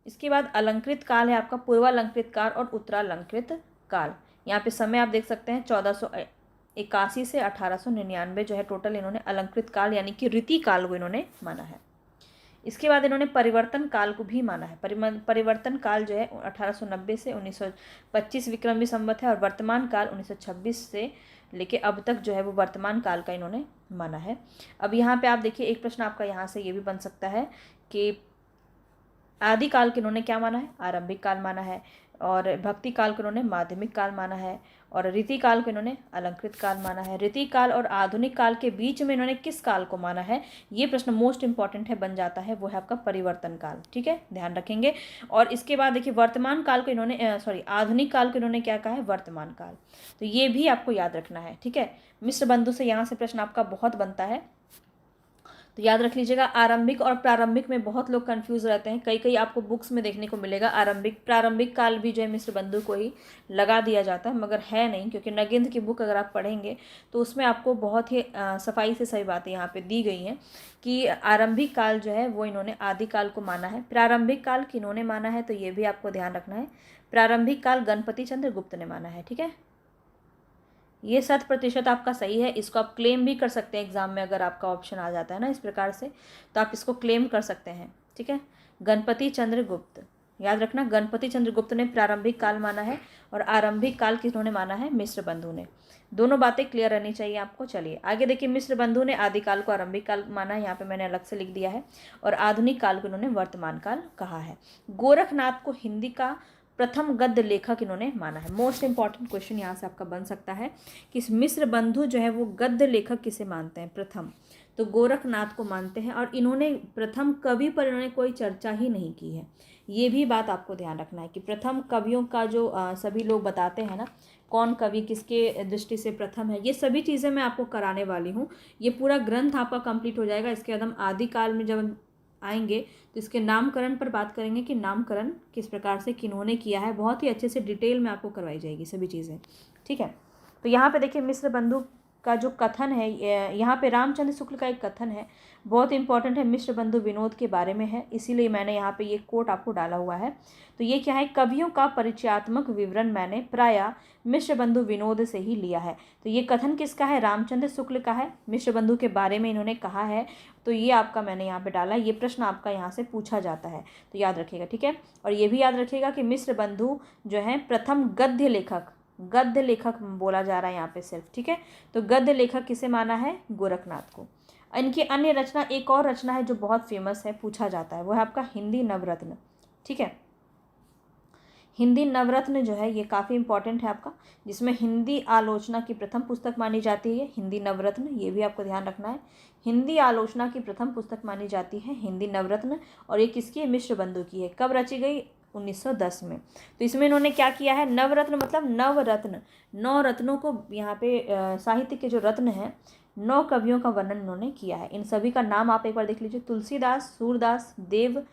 इसके बाद अलंकृत काल है आपका पूर्वालंकृत काल और उत्तरालंकृत काल। यहाँ पे समय आप देख सकते हैं 1481 से 1899 जो है टोटल इन्होंने अलंकृत काल यानी कि रीति काल को इन्होंने माना है। इसके बाद इन्होंने परिवर्तन काल को भी माना है। परिवर्तन काल जो है 1890 से 1925 विक्रमी संवत है और वर्तमान काल 1926 से लेके अब तक जो है वो वर्तमान काल का इन्होंने माना है। अब यहाँ पे आप देखिए एक प्रश्न आपका यहाँ से ये भी बन सकता है कि आदि काल को इन्होंने क्या माना है, आरंभिक काल माना है, और भक्ति काल को इन्होंने माध्यमिक काल माना है, और रीति काल को इन्होंने अलंकृत काल माना है। रीति काल और आधुनिक काल के बीच में इन्होंने किस काल को माना है, ये प्रश्न मोस्ट इंपॉर्टेंट है, बन जाता है, वो है आपका परिवर्तन काल। ठीक है, ध्यान रखेंगे। और इसके बाद देखिए वर्तमान काल को इन्होंने आधुनिक काल को इन्होंने क्या कहा है, वर्तमान काल। तो ये भी आपको याद रखना है। ठीक है, मिश्र बंधु से यहाँ से प्रश्न आपका बहुत बनता है, तो याद रख लीजिएगा। आरंभिक और प्रारंभिक में बहुत लोग कंफ्यूज रहते हैं, कई आपको बुक्स में देखने को मिलेगा आरंभिक प्रारंभिक काल भी जो है मिश्र बंधु को ही लगा दिया जाता है, मगर है नहीं, क्योंकि नगेंद्र की बुक अगर आप पढ़ेंगे तो उसमें आपको बहुत ही सफाई से सही बातें यहाँ पे दी गई हैं कि आरंभिक काल जो है वो इन्होंने आदि काल को माना है। प्रारंभिक काल किन्होंने माना है, तो ये भी आपको ध्यान रखना है। प्रारंभिक काल गणपति चंद्र गुप्त ने माना है। ठीक है, ये 100% आपका सही है। इसको आप क्लेम भी कर सकते हैं एग्जाम में, अगर आपका ऑप्शन आ जाता है ना इस प्रकार से, तो आप इसको क्लेम कर सकते हैं। ठीक है, गणपति चंद्र गुप्त, याद रखना, गणपति चंद्र गुप्त ने प्रारंभिक काल माना है और आरंभिक काल किन्होंने माना है, मिश्र बंधु ने। दोनों बातें क्लियर रहनी चाहिए आपको। चलिए आगे देखिए, मिश्र बंधु ने आदि काल को आरंभिक काल माना है, यहाँ पे मैंने अलग से लिख दिया है, और आधुनिक काल को इन्होंने वर्तमान काल कहा है। गोरखनाथ को हिंदी का प्रथम गद्य लेखक इन्होंने माना है। मोस्ट इंपॉर्टेंट क्वेश्चन यहाँ से आपका बन सकता है कि मिश्र बंधु जो है वो गद्य लेखक किसे मानते हैं, प्रथम, तो गोरखनाथ को मानते हैं, और इन्होंने प्रथम कवि पर इन्होंने कोई चर्चा ही नहीं की है। ये भी बात आपको ध्यान रखना है कि प्रथम कवियों का जो सभी लोग बताते हैं ना, कौन कवि किसके दृष्टि से प्रथम है, ये सभी चीज़ें मैं आपको कराने वाली हूँ। ये पूरा ग्रंथ आपका कंप्लीट हो जाएगा। इसके बाद हम आदिकाल में जब हम आएंगे तो इसके नामकरण पर बात करेंगे कि नामकरण किस प्रकार से किन्होंने किया है, बहुत ही अच्छे से डिटेल में आपको करवाई जाएगी सभी चीज़ें। ठीक है, तो यहाँ पे देखिए मिश्र बंधु का जो कथन है, यहाँ पे रामचंद्र शुक्ल का एक कथन है, बहुत इंपॉर्टेंट है, मिश्र बंधु विनोद के बारे में है, इसीलिए मैंने यहाँ पे ये कोट आपको डाला हुआ है। तो ये क्या है, कवियों का परिचयात्मक विवरण मैंने प्रायः मिश्र बंधु विनोद से ही लिया है। तो ये कथन किसका है, रामचंद्र शुक्ल का है, मिश्र बंधु के बारे में इन्होंने कहा है। तो ये आपका मैंने यहाँ पे डाला, ये प्रश्न आपका यहाँ से पूछा जाता है, तो याद रखिएगा। ठीक है, और ये भी याद रखिएगा कि मिश्र बंधु जो है प्रथम गद्य लेखक बोला जा रहा है यहाँ पे सिर्फ। ठीक है, तो गद्य लेखक किसे माना है, गोरखनाथ को। इनकी अन्य रचना, एक और रचना है जो बहुत फेमस है, पूछा जाता है, वो है आपका हिंदी नवरत्न। ठीक है, हिंदी नवरत्न जो है ये काफ़ी इंपॉर्टेंट है आपका, जिसमें हिंदी आलोचना की प्रथम पुस्तक मानी जाती है हिंदी नवरत्न, ये भी आपको ध्यान रखना है। हिंदी आलोचना की प्रथम पुस्तक मानी जाती है हिंदी नवरत्न, और ये किसकी है, मिश्र बंधु की है। कब रची गई, 1910 में। तो इसमें इन्होंने क्या किया है, नवरत्न मतलब नवरत्न, 9 रत्नों को यहाँ पे साहित्य के जो रत्न हैं, 9 कवियों का वर्णन इन्होंने किया है। इन सभी का नाम आप एक बार देख लीजिए, तुलसीदास, सूरदास, देव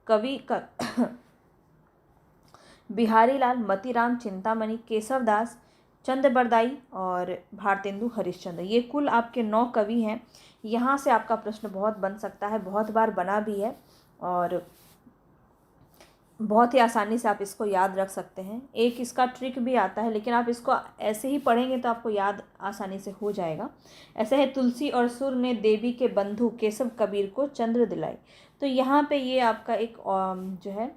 कवि बिहारी लाल, मतीराम, चिंतामणि, केशवदास, चंद्रबरदाई और भारतेंदु हरिश्चंद्र, ये कुल आपके 9 कवि हैं। यहाँ से आपका प्रश्न बहुत बन सकता है, बहुत बार बना भी है, और बहुत ही आसानी से आप इसको याद रख सकते हैं। एक इसका ट्रिक भी आता है, लेकिन आप इसको ऐसे ही पढ़ेंगे तो आपको याद आसानी से हो जाएगा। ऐसे है, तुलसी और सुर ने देवी के बंधु केशव कबीर को चंद्र दिलाई। तो यहाँ पे ये आपका एक जो है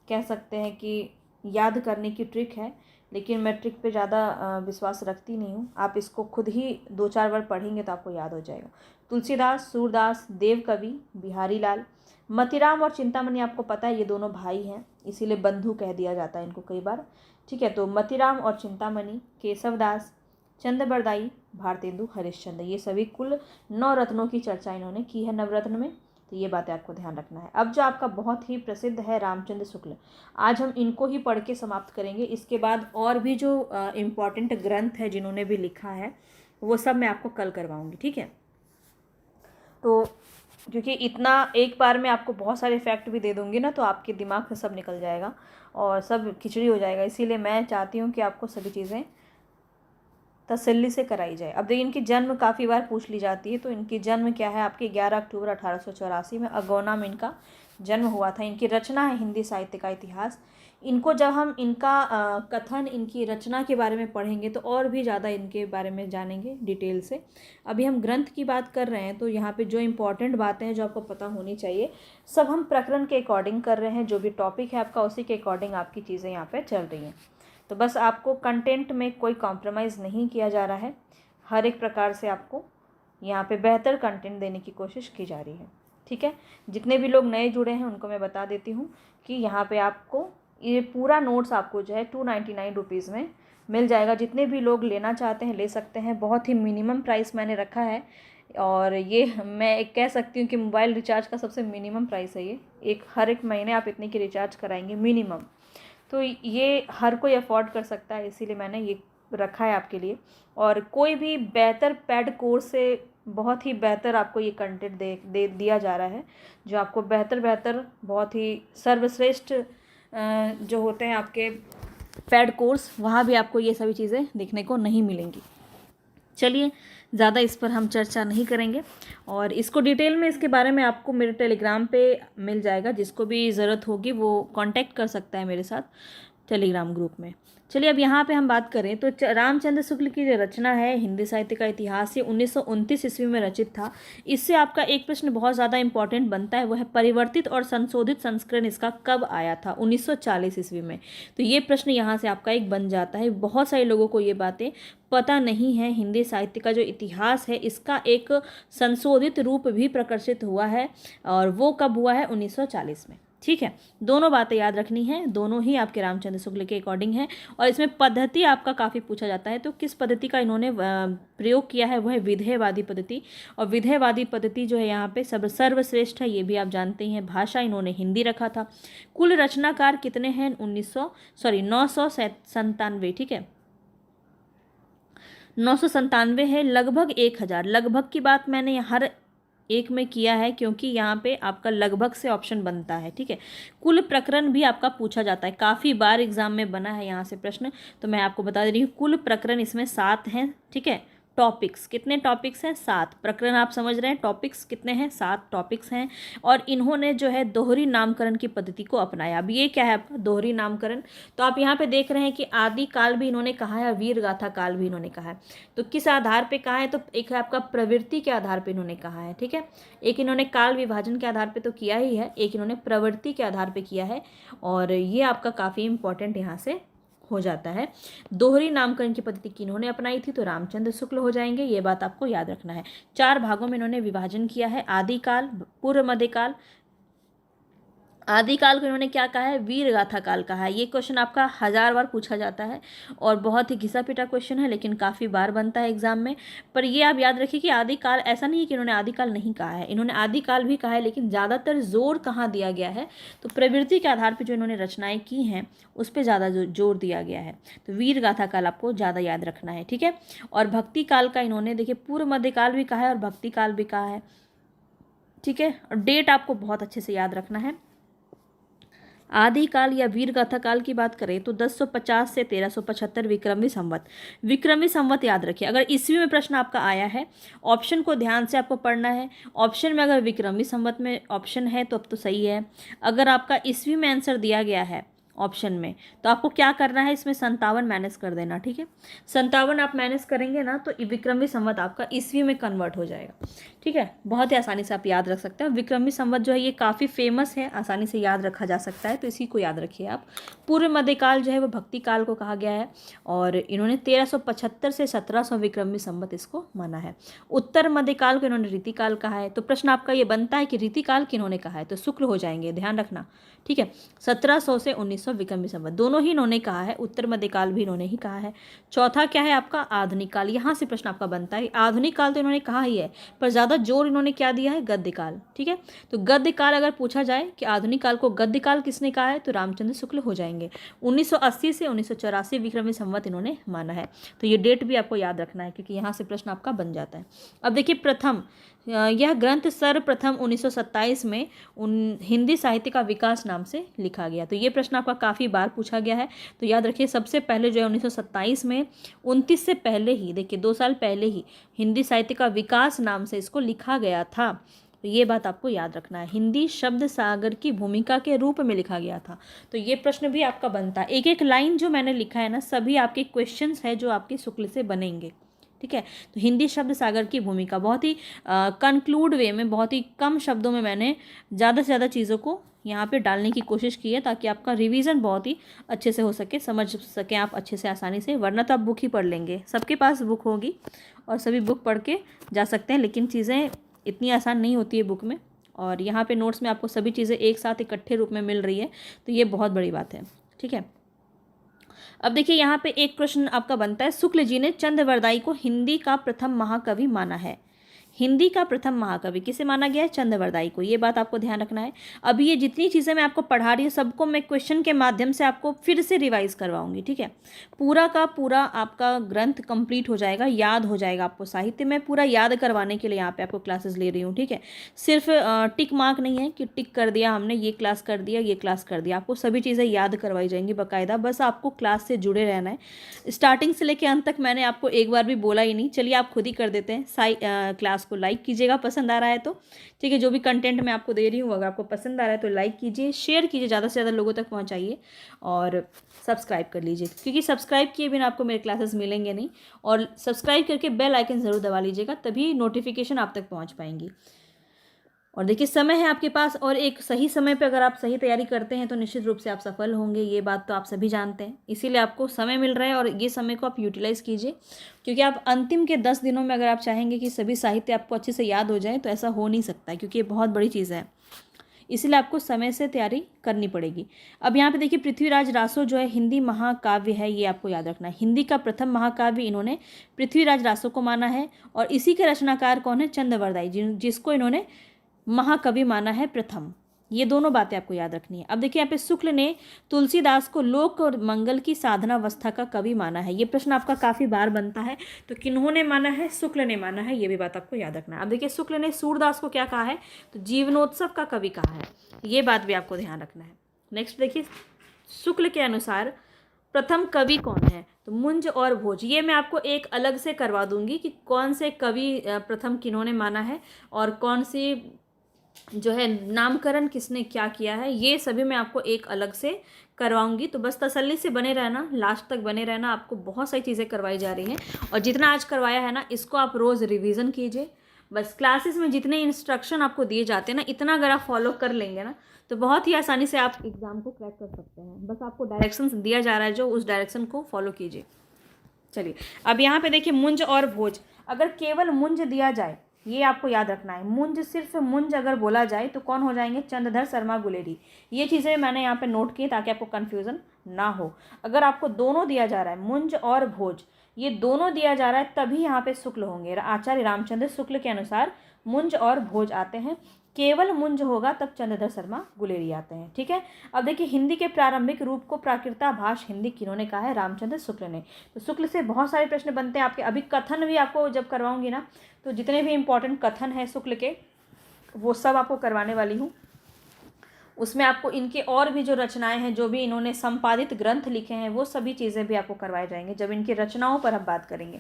कह सकते हैं कि याद करने की ट्रिक है, लेकिन मैं ट्रिक पे ज़्यादा विश्वास रखती नहीं हूँ। आप इसको खुद ही 2-4 बार पढ़ेंगे तो आपको याद हो जाएगा। तुलसीदास, सूरदास, देव कवि, बिहारी लाल, मतीराम और चिंतामणि, आपको पता है ये दोनों भाई हैं, इसीलिए बंधु कह दिया जाता है इनको कई बार। ठीक है, तो मतीराम और चिंतामणि, केशवदास, चंद्रबरदाई, भारतेंदु हरिश्चंद्र, ये सभी कुल 9 रत्नों की चर्चा इन्होंने की है नवरत्न में। तो ये बातें आपको ध्यान रखना है। अब जो आपका बहुत ही प्रसिद्ध है रामचंद्र शुक्ल, आज हम इनको ही पढ़ के समाप्त करेंगे। इसके बाद और भी जो इम्पॉर्टेंट ग्रंथ है जिन्होंने भी लिखा है, वो सब मैं आपको कल करवाऊँगी। ठीक है, तो क्योंकि इतना एक बार में आपको बहुत सारे फैक्ट भी दे दूँगी ना, तो आपके दिमाग से सब निकल जाएगा और सब खिचड़ी हो जाएगा, इसीलिए मैं चाहती हूँ कि आपको सभी चीज़ें तसल्ली से कराई जाए। अब देखिए, इनकी जन्म काफ़ी बार पूछ ली जाती है, तो इनकी जन्म क्या है आपकी, 11 अक्टूबर 1884 में अगौना में इनका जन्म हुआ था, इनकी रचना है हिंदी साहित्य का इतिहास। इनको जब हम इनका कथन, इनकी रचना के बारे में पढ़ेंगे तो और भी ज़्यादा इनके बारे में जानेंगे डिटेल से। अभी हम ग्रंथ की बात कर रहे हैं, तो यहाँ पे जो इम्पोर्टेंट बातें हैं जो आपको पता होनी चाहिए, सब हम प्रकरण के अकॉर्डिंग कर रहे हैं। जो भी टॉपिक है आपका उसी के अकॉर्डिंग आपकी चीज़ें यहाँ पे चल रही हैं। तो बस आपको कंटेंट में कोई कॉम्प्रोमाइज़ नहीं किया जा रहा है, हर एक प्रकार से आपको यहाँ पे बेहतर कंटेंट देने की कोशिश की जा रही है। ठीक है, जितने भी लोग नए जुड़े हैं उनको मैं बता देती हूँ कि यहाँ पे आपको ये पूरा नोट्स आपको जो है 299 रुपीज़ में मिल जाएगा। जितने भी लोग लेना चाहते हैं ले सकते हैं, बहुत ही मिनिमम प्राइस मैंने रखा है। और ये मैं एक कह सकती हूँ कि मोबाइल रिचार्ज का सबसे मिनिमम प्राइस है ये। हर एक महीने आप इतने की रिचार्ज कराएंगे मिनिमम, तो ये हर कोई अफोर्ड कर सकता है, इसीलिए मैंने ये रखा है आपके लिए। और कोई भी बेहतर पेड कोर्स से बहुत ही बेहतर आपको ये कंटेंट दे दिया जा रहा है, जो आपको बेहतर बहुत ही सर्वश्रेष्ठ जो होते हैं आपके पेड कोर्स, वहाँ भी आपको ये सभी चीज़ें देखने को नहीं मिलेंगी। चलिए, ज़्यादा इस पर हम चर्चा नहीं करेंगे, और इसको डिटेल में इसके बारे में आपको मेरे टेलीग्राम पे मिल जाएगा। जिसको भी ज़रूरत होगी वो कांटेक्ट कर सकता है मेरे साथ टेलीग्राम ग्रुप में। चलिए, अब यहाँ पे हम बात करें तो रामचंद्र शुक्ल की जो रचना है हिंदी साहित्य का इतिहास, ये 1929 ईस्वी में रचित था। इससे आपका एक प्रश्न बहुत ज़्यादा इंपॉर्टेंट बनता है, वो है परिवर्तित और संशोधित संस्करण इसका कब आया था? 1940 ईस्वी में। तो ये प्रश्न यहाँ से आपका एक बन जाता है। बहुत सारे लोगों को ये बातें पता नहीं है। हिंदी साहित्य का जो इतिहास है इसका एक संशोधित रूप भी प्रकाशित हुआ है, और वो कब हुआ है? 1940 में। ठीक है, दोनों बातें याद रखनी है, दोनों ही आपके रामचंद्र शुक्ल के अकॉर्डिंग है। और इसमें पद्धति आपका काफ़ी पूछा जाता है, तो किस पद्धति का इन्होंने प्रयोग किया है? वो है विधेयवादी पद्धति। और विधेयवादी पद्धति जो है यहाँ पे सर्वश्रेष्ठ है, ये भी आप जानते ही हैं। भाषा इन्होंने हिंदी रखा था। कुल रचनाकार कितने हैं? 997। ठीक है, 997 है। लगभग 1000, लगभग की बात मैंने हर एक में किया है, क्योंकि यहाँ पे आपका लगभग से ऑप्शन बनता है। ठीक है, कुल प्रकरण भी आपका पूछा जाता है, काफ़ी बार एग्जाम में बना है यहाँ से प्रश्न, तो मैं आपको बता दे रही हूँ। कुल प्रकरण इसमें 7 हैं। ठीक है, टॉपिक्स कितने? टॉपिक्स हैं 7। प्रकरण आप समझ रहे हैं, टॉपिक्स कितने हैं? 7 टॉपिक्स हैं। और इन्होंने जो है दोहरी नामकरण की पद्धति को अपनाया। अब ये क्या है आपका दोहरी नामकरण? तो आप यहाँ पे देख रहे हैं कि आदि काल भी इन्होंने कहा है, वीर गाथा काल भी इन्होंने कहा है। तो किस आधार पे कहा है? तो एक है आपका प्रवृत्ति के आधार पर इन्होंने कहा है। ठीक है, एक इन्होंने काल विभाजन के आधार पर तो किया ही है, एक इन्होंने प्रवृत्ति के आधार पर किया है। और ये आपका काफ़ी इंपॉर्टेंट यहाँ से हो जाता है। दोहरी नामकरण की पद्धति किन्होंने अपनाई थी? तो रामचंद्र शुक्ल हो जाएंगे, ये बात आपको याद रखना है। 4 भागों में इन्होंने विभाजन किया है। आदिकाल, पूर्व मध्यकाल। आदिकाल को इन्होंने क्या कहा है? वीर गाथा काल कहा है। ये क्वेश्चन आपका 1000 बार पूछा जाता है, और बहुत ही घिसा पिटा क्वेश्चन है, लेकिन काफ़ी बार बनता है एग्जाम में। पर ये आप याद रखिए कि आदिकाल, ऐसा नहीं है कि इन्होंने आदिकाल नहीं कहा है, इन्होंने आदिकाल भी कहा है, लेकिन ज़्यादातर जोर कहाँ दिया गया है? तो प्रवृत्ति के आधार पर जो इन्होंने रचनाएँ की हैं उस पर ज़्यादा जोर दिया गया है। तो वीर गाथा काल आपको ज़्यादा याद रखना है। ठीक है, और भक्ति काल का इन्होंने देखिए पूर्व मध्यकाल भी कहा है और भक्ति काल भी कहा है। ठीक है, और डेट आपको बहुत अच्छे से याद रखना है। आदिकाल या वीर गाथा काल की बात करें तो 1050 से 1375 विक्रमी संवत। विक्रमी संवत याद रखिए। अगर ईस्वी में प्रश्न आपका आया है, ऑप्शन को ध्यान से आपको पढ़ना है। ऑप्शन में अगर विक्रमी संवत में ऑप्शन है तो अब तो सही है। अगर आपका ईस्वी में आंसर दिया गया है ऑप्शन में, तो आपको क्या करना है? इसमें 57 माइनस कर देना। ठीक है, 57 आप माइनस करेंगे ना तो विक्रमी संवत आपका ईस्वी में कन्वर्ट हो जाएगा। ठीक है, बहुत ही आसानी से आप याद रख सकते हैं। विक्रमी संवत जो है ये काफ़ी फेमस है, आसानी से याद रखा जा सकता है, तो इसी को याद रखिए आप। पूर्व मध्यकाल जो है वो भक्ति काल को कहा गया है, और इन्होंने 1375 से 1700 विक्रमी संवत इसको माना है। उत्तर मध्यकाल को इन्होंने रीतिकाल कहा है। तो प्रश्न आपका ये बनता है कि रीतिकाल किन्होंने कहा है? तो शुक्ल हो जाएंगे, ध्यान रखना। ठीक है, 1700 से 1900 विक्रमी संवत दोनों ही इन्होंने कहा है, उत्तर मध्यकाल भी इन्होंने ही कहा है। चौथा क्या है आपका? आधुनिक काल। यहाँ से प्रश्न आपका बनता है। आधुनिक काल तो इन्होंने कहा ही है, पर ज़्यादा जोर इन्होंने क्या दिया है? गद्य काल। ठीक है, तो गद्य काल अगर पूछा जाए कि आधुनिक काल को गद्य काल किसने कहा है, तो रामचंद्र शुक्ल हो जाएंगे। 1980 से 1984 विक्रमी संवत इन्होंने माना है। तो ये डेट भी आपको याद रखना है, क्योंकि यहाँ से प्रश्न आपका बन जाता है। अब देखिए, प्रथम यह ग्रंथ सर्वप्रथम 1927 में हिंदी साहित्य का विकास नाम से लिखा गया। तो ये प्रश्न आपका काफ़ी बार पूछा गया है, तो याद रखिए सबसे पहले जो है 1927 में, 29 से पहले ही, देखिए 2 साल पहले ही हिंदी साहित्य का विकास नाम से इसको लिखा गया था। तो ये बात आपको याद रखना है। हिंदी शब्द सागर की भूमिका के रूप में लिखा गया था। तो ये प्रश्न भी आपका बनता है। एक एक लाइन जो मैंने लिखा है ना, सभी आपके क्वेश्चंस है जो आपके शुक्ल से बनेंगे, ठीक है। तो हिंदी शब्द सागर की भूमिका बहुत ही कंक्लूड वे में, बहुत ही कम शब्दों में मैंने ज़्यादा से ज़्यादा चीज़ों को यहाँ पे डालने की कोशिश की है, ताकि आपका रिवीजन बहुत ही अच्छे से हो सके, समझ सकें आप अच्छे से, आसानी से। वरना तो आप बुक ही पढ़ लेंगे, सबके पास बुक होगी और सभी बुक पढ़ के जा सकते हैं, लेकिन चीज़ें इतनी आसान नहीं होती है बुक में। और यहाँ पे नोट्स में आपको सभी चीज़ें एक साथ इकट्ठे रूप में मिल रही है, तो ये बहुत बड़ी बात है, ठीक है। अब देखिए यहाँ पे एक प्रश्न आपका बनता है, शुक्ल जी ने चंद्रवरदाई को हिंदी का प्रथम महाकवि माना है। हिंदी का प्रथम महाकवि किसे माना गया है? चंद्रवरदाई को। ये बात आपको ध्यान रखना है। अभी ये जितनी चीज़ें मैं आपको पढ़ा रही हूँ सबको मैं क्वेश्चन के माध्यम से आपको फिर से रिवाइज करवाऊंगी, ठीक है। पूरा का पूरा आपका ग्रंथ कंप्लीट हो जाएगा, याद हो जाएगा आपको साहित्य। मैं पूरा याद करवाने के लिए यहाँ पे आपको क्लासेस ले रही हूँ, ठीक है। सिर्फ टिक मार्क नहीं है कि टिक कर दिया हमने, ये क्लास कर दिया, ये क्लास कर दिया। आपको सभी चीज़ें याद करवाई जाएंगी बाकायदा, बस आपको क्लास से जुड़े रहना है। स्टार्टिंग से लेकर अंत तक मैंने आपको एक बार भी बोला ही नहीं। चलिए आप खुद ही कर देते हैं। क्लास को लाइक कीजिएगा पसंद आ रहा है तो, ठीक है। जो भी कंटेंट मैं आपको दे रही हूँ अगर आपको पसंद आ रहा है तो लाइक कीजिए, शेयर कीजिए, ज़्यादा से ज़्यादा लोगों तक पहुँचाइए और सब्सक्राइब कर लीजिए, क्योंकि सब्सक्राइब किए बिना आपको मेरे क्लासेस मिलेंगे नहीं। और सब्सक्राइब करके बेल आइकन ज़रूर दबा लीजिएगा, तभी नोटिफिकेशन आप तक पहुँच पाएंगी। और देखिए समय है आपके पास, और एक सही समय पे अगर आप सही तैयारी करते हैं तो निश्चित रूप से आप सफल होंगे। ये बात तो आप सभी जानते हैं, इसीलिए आपको समय मिल रहा है और ये समय को आप यूटिलाइज़ कीजिए। क्योंकि आप अंतिम के 10 दिनों में अगर आप चाहेंगे कि सभी साहित्य आपको अच्छे से याद हो जाए तो ऐसा हो नहीं सकता है, क्योंकि ये बहुत बड़ी चीज़ है। इसीलिए आपको समय से तैयारी करनी पड़ेगी। अब यहाँ पे देखिए पृथ्वीराज रासो जो है हिंदी महाकाव्य है, ये आपको याद रखना है। हिंदी का प्रथम महाकाव्य इन्होंने पृथ्वीराज रासो को माना है, और इसी के रचनाकार कौन है? चंद्रवरदाई, जिसको इन्होंने महाकवि माना है प्रथम। ये दोनों बातें आपको याद रखनी है। अब देखिए यहाँ पे शुक्ल ने तुलसीदास को लोक और मंगल की साधनावस्था का कवि माना है। ये प्रश्न आपका काफ़ी बार बनता है, तो किन्होंने माना है? शुक्ल ने माना है, ये भी बात आपको याद रखना है। अब देखिए शुक्ल ने सूरदास को क्या कहा है? तो जीवनोत्सव का कवि कहा है, ये बात भी आपको ध्यान रखना है। नेक्स्ट देखिए, शुक्ल के अनुसार प्रथम कवि कौन है? तो मुंज और भोज। ये मैं आपको एक अलग से करवा दूंगी कि कौन से कवि प्रथम किन्होंने माना है और कौन सी जो है नामकरण किसने क्या किया है, ये सभी मैं आपको एक अलग से करवाऊंगी। तो बस तसल्ली से बने रहना, लास्ट तक बने रहना। आपको बहुत सारी चीज़ें करवाई जा रही हैं, और जितना आज करवाया है ना, इसको आप रोज़ रिवीजन कीजिए। बस क्लासेस में जितने इंस्ट्रक्शन आपको दिए जाते हैं ना, इतना अगर आप फॉलो कर लेंगे ना, तो बहुत ही आसानी से आप एग्ज़ाम को क्रैक कर सकते हैं। बस आपको डायरेक्शंस दिया जा रहा है, जो उस डायरेक्शन को फॉलो कीजिए। चलिए अब यहाँ पे देखिए मुंज और भोज। अगर केवल मुंज दिया जाए, ये आपको याद रखना है, मुंज, सिर्फ मुंज अगर बोला जाए तो कौन हो जाएंगे? चंद्रधर शर्मा गुलेरी। ये चीज़ें मैंने यहाँ पे नोट की ताकि आपको कन्फ्यूज़न ना हो। अगर आपको दोनों दिया जा रहा है, मुंज और भोज, ये दोनों दिया जा रहा है, तभी यहाँ पे शुक्ल होंगे। आचार्य रामचंद्र शुक्ल के अनुसार मुंज और भोज आते हैं। केवल मुंज होगा तब चंद्रधर शर्मा गुलेरी आते हैं, ठीक है। अब देखिए हिंदी के प्रारंभिक रूप को प्राकृताभाष हिंदी किन्होंने कहा है? रामचंद्र शुक्ल ने। तो शुक्ल से बहुत सारे प्रश्न बनते हैं आपके। अभी कथन भी आपको जब करवाऊंगी ना, तो जितने भी इंपॉर्टेंट कथन हैं शुक्ल के, वो सब आपको करवाने वाली हूँ। उसमें आपको इनके और भी जो रचनाएं हैं, जो भी इन्होंने संपादित ग्रंथ लिखे हैं, वो सभी चीज़ें भी आपको करवाए जाएंगे जब इनकी रचनाओं पर हम बात करेंगे,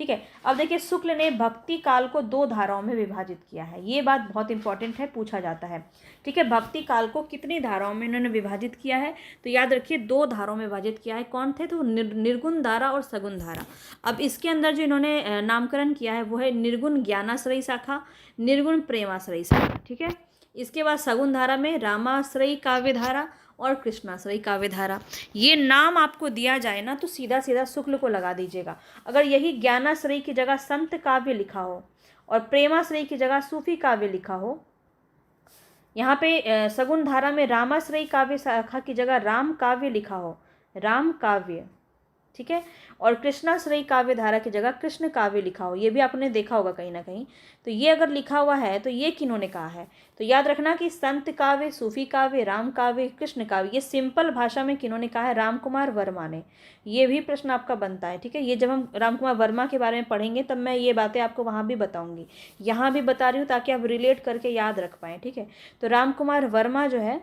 ठीक है। अब देखिए शुक्ल ने भक्ति काल को 2 धाराओं में विभाजित किया है। ये बात बहुत इंपॉर्टेंट है, पूछा जाता है, ठीक है। भक्ति काल को कितनी धाराओं में इन्होंने विभाजित किया है? तो याद रखिए 2 धाराओं में विभाजित किया है। कौन थे? तो निर्गुण धारा और सगुण धारा। अब इसके अंदर जो इन्होंने नामकरण किया है वो है निर्गुण ज्ञानाश्रयी शाखा, निर्गुण प्रेमाश्रयी शाखा, ठीक है। इसके बाद सगुण धारा में रामाश्रयी काव्य धारा और कृष्णाश्रयी काव्य धारा। ये नाम आपको दिया जाए ना, तो सीधा सीधा शुक्ल को लगा दीजिएगा। अगर यही ज्ञानाश्रयी की जगह संत काव्य लिखा हो और प्रेमाश्रयी की जगह सूफी काव्य लिखा हो, यहाँ पे सगुण धारा में रामाश्रयी काव्य शाखा की जगह राम काव्य लिखा हो, राम काव्य, ठीक है, और कृष्णाश्रयी काव्य धारा की जगह कृष्ण काव्य लिखा हो, ये भी आपने देखा होगा कहीं ना कहीं। तो ये अगर लिखा हुआ है तो ये किन्होंने कहा है? तो याद रखना कि संत काव्य, सूफी काव्य, राम काव्य, कृष्ण काव्य, ये सिंपल भाषा में किन्होंने कहा है? राम कुमार वर्मा ने। ये भी प्रश्न आपका बनता है, ठीक है। ये जब हम राम कुमार वर्मा के बारे में पढ़ेंगे तब मैं ये बातें आपको वहाँ भी बताऊँगी, यहाँ भी बता रही हूँ ताकि आप रिलेट करके याद रख पाएँ, ठीक है। तो राम कुमार वर्मा जो है,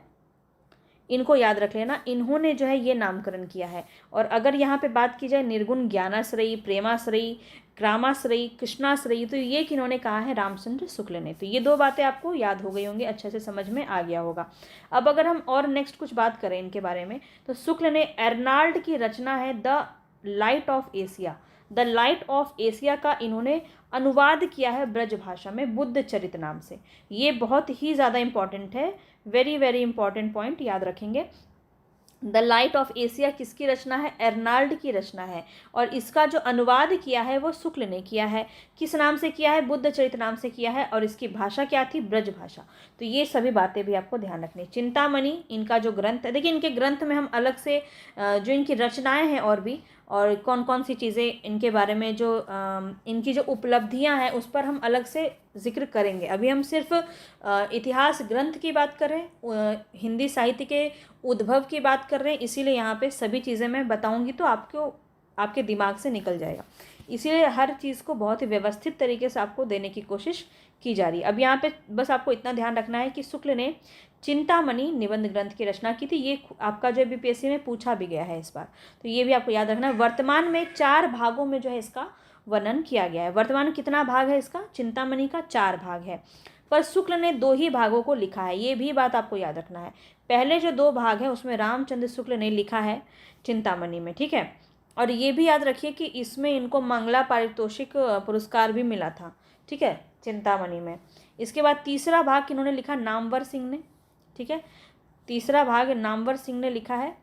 इनको याद रख लेना, इन्होंने जो है ये नामकरण किया है। और अगर यहाँ पे बात की जाए निर्गुण ज्ञानाश्रयी, प्रेमाश्रयी, ग्रामाश्रयी, कृष्णाश्रयी, तो ये किन्होंने कहा है? रामचंद्र शुक्ल ने। तो ये दो बातें आपको याद हो गई होंगी, अच्छे से समझ में आ गया होगा। अब अगर हम और नेक्स्ट कुछ बात करें इनके बारे में, तो शुक्ल ने एर्नाल्ड की रचना है the light of Asia, the light of Asia का इन्होंने अनुवाद किया है ब्रज भाषा में बुद्ध चरित नाम से। ये बहुत ही ज़्यादा इंपॉर्टेंट है, वेरी वेरी इंपॉर्टेंट पॉइंट याद रखेंगे। द लाइट ऑफ एशिया किसकी रचना है? एर्नाल्ड की रचना है। और इसका जो अनुवाद किया है वो शुक्ल ने किया है। किस नाम से किया है? बुद्ध चरित नाम से किया है। और इसकी भाषा क्या थी? ब्रज भाषा। तो ये सभी बातें भी आपको ध्यान रखनी। चिंतामणि इनका जो ग्रंथ है, देखिए इनके ग्रंथ में हम अलग से जो इनकी रचनाएं हैं और भी, और कौन कौन सी चीज़ें इनके बारे में जो इनकी जो उपलब्धियां हैं उस पर हम अलग से जिक्र करेंगे। अभी हम सिर्फ इतिहास ग्रंथ की बात कर रहे हैं, हिंदी साहित्य के उद्भव की बात कर रहे हैं, इसीलिए यहाँ पे सभी चीज़ें मैं बताऊँगी तो आपको आपके दिमाग से निकल जाएगा। इसीलिए हर चीज़ को बहुत ही व्यवस्थित तरीके से आपको देने की कोशिश की जा रही है। अब यहाँ पे बस आपको इतना ध्यान रखना है कि शुक्ल ने चिंतामणि निबंध ग्रंथ की रचना की थी। ये आपका जो बीपीएससी में पूछा भी गया है इस बार, तो ये भी आपको याद रखना है। वर्तमान में 4 भागों में जो है इसका वर्णन किया गया है। वर्तमान में कितना भाग है इसका? चिंतामणि का 4 भाग है, पर शुक्ल ने 2 ही भागों को लिखा है। ये भी बात आपको याद रखना है। पहले जो 2 भाग हैं उसमें रामचंद्र शुक्ल ने लिखा है चिंतामणि में, ठीक है। और ये भी याद रखिए कि इसमें इनको मंगला पारितोषिक पुरस्कार भी मिला था, ठीक है, चिंतामणि में। इसके बाद तीसरा भाग किन्होंने लिखा? नामवर सिंह ने, ठीक है। तीसरा भाग नामवर सिंह ने लिखा है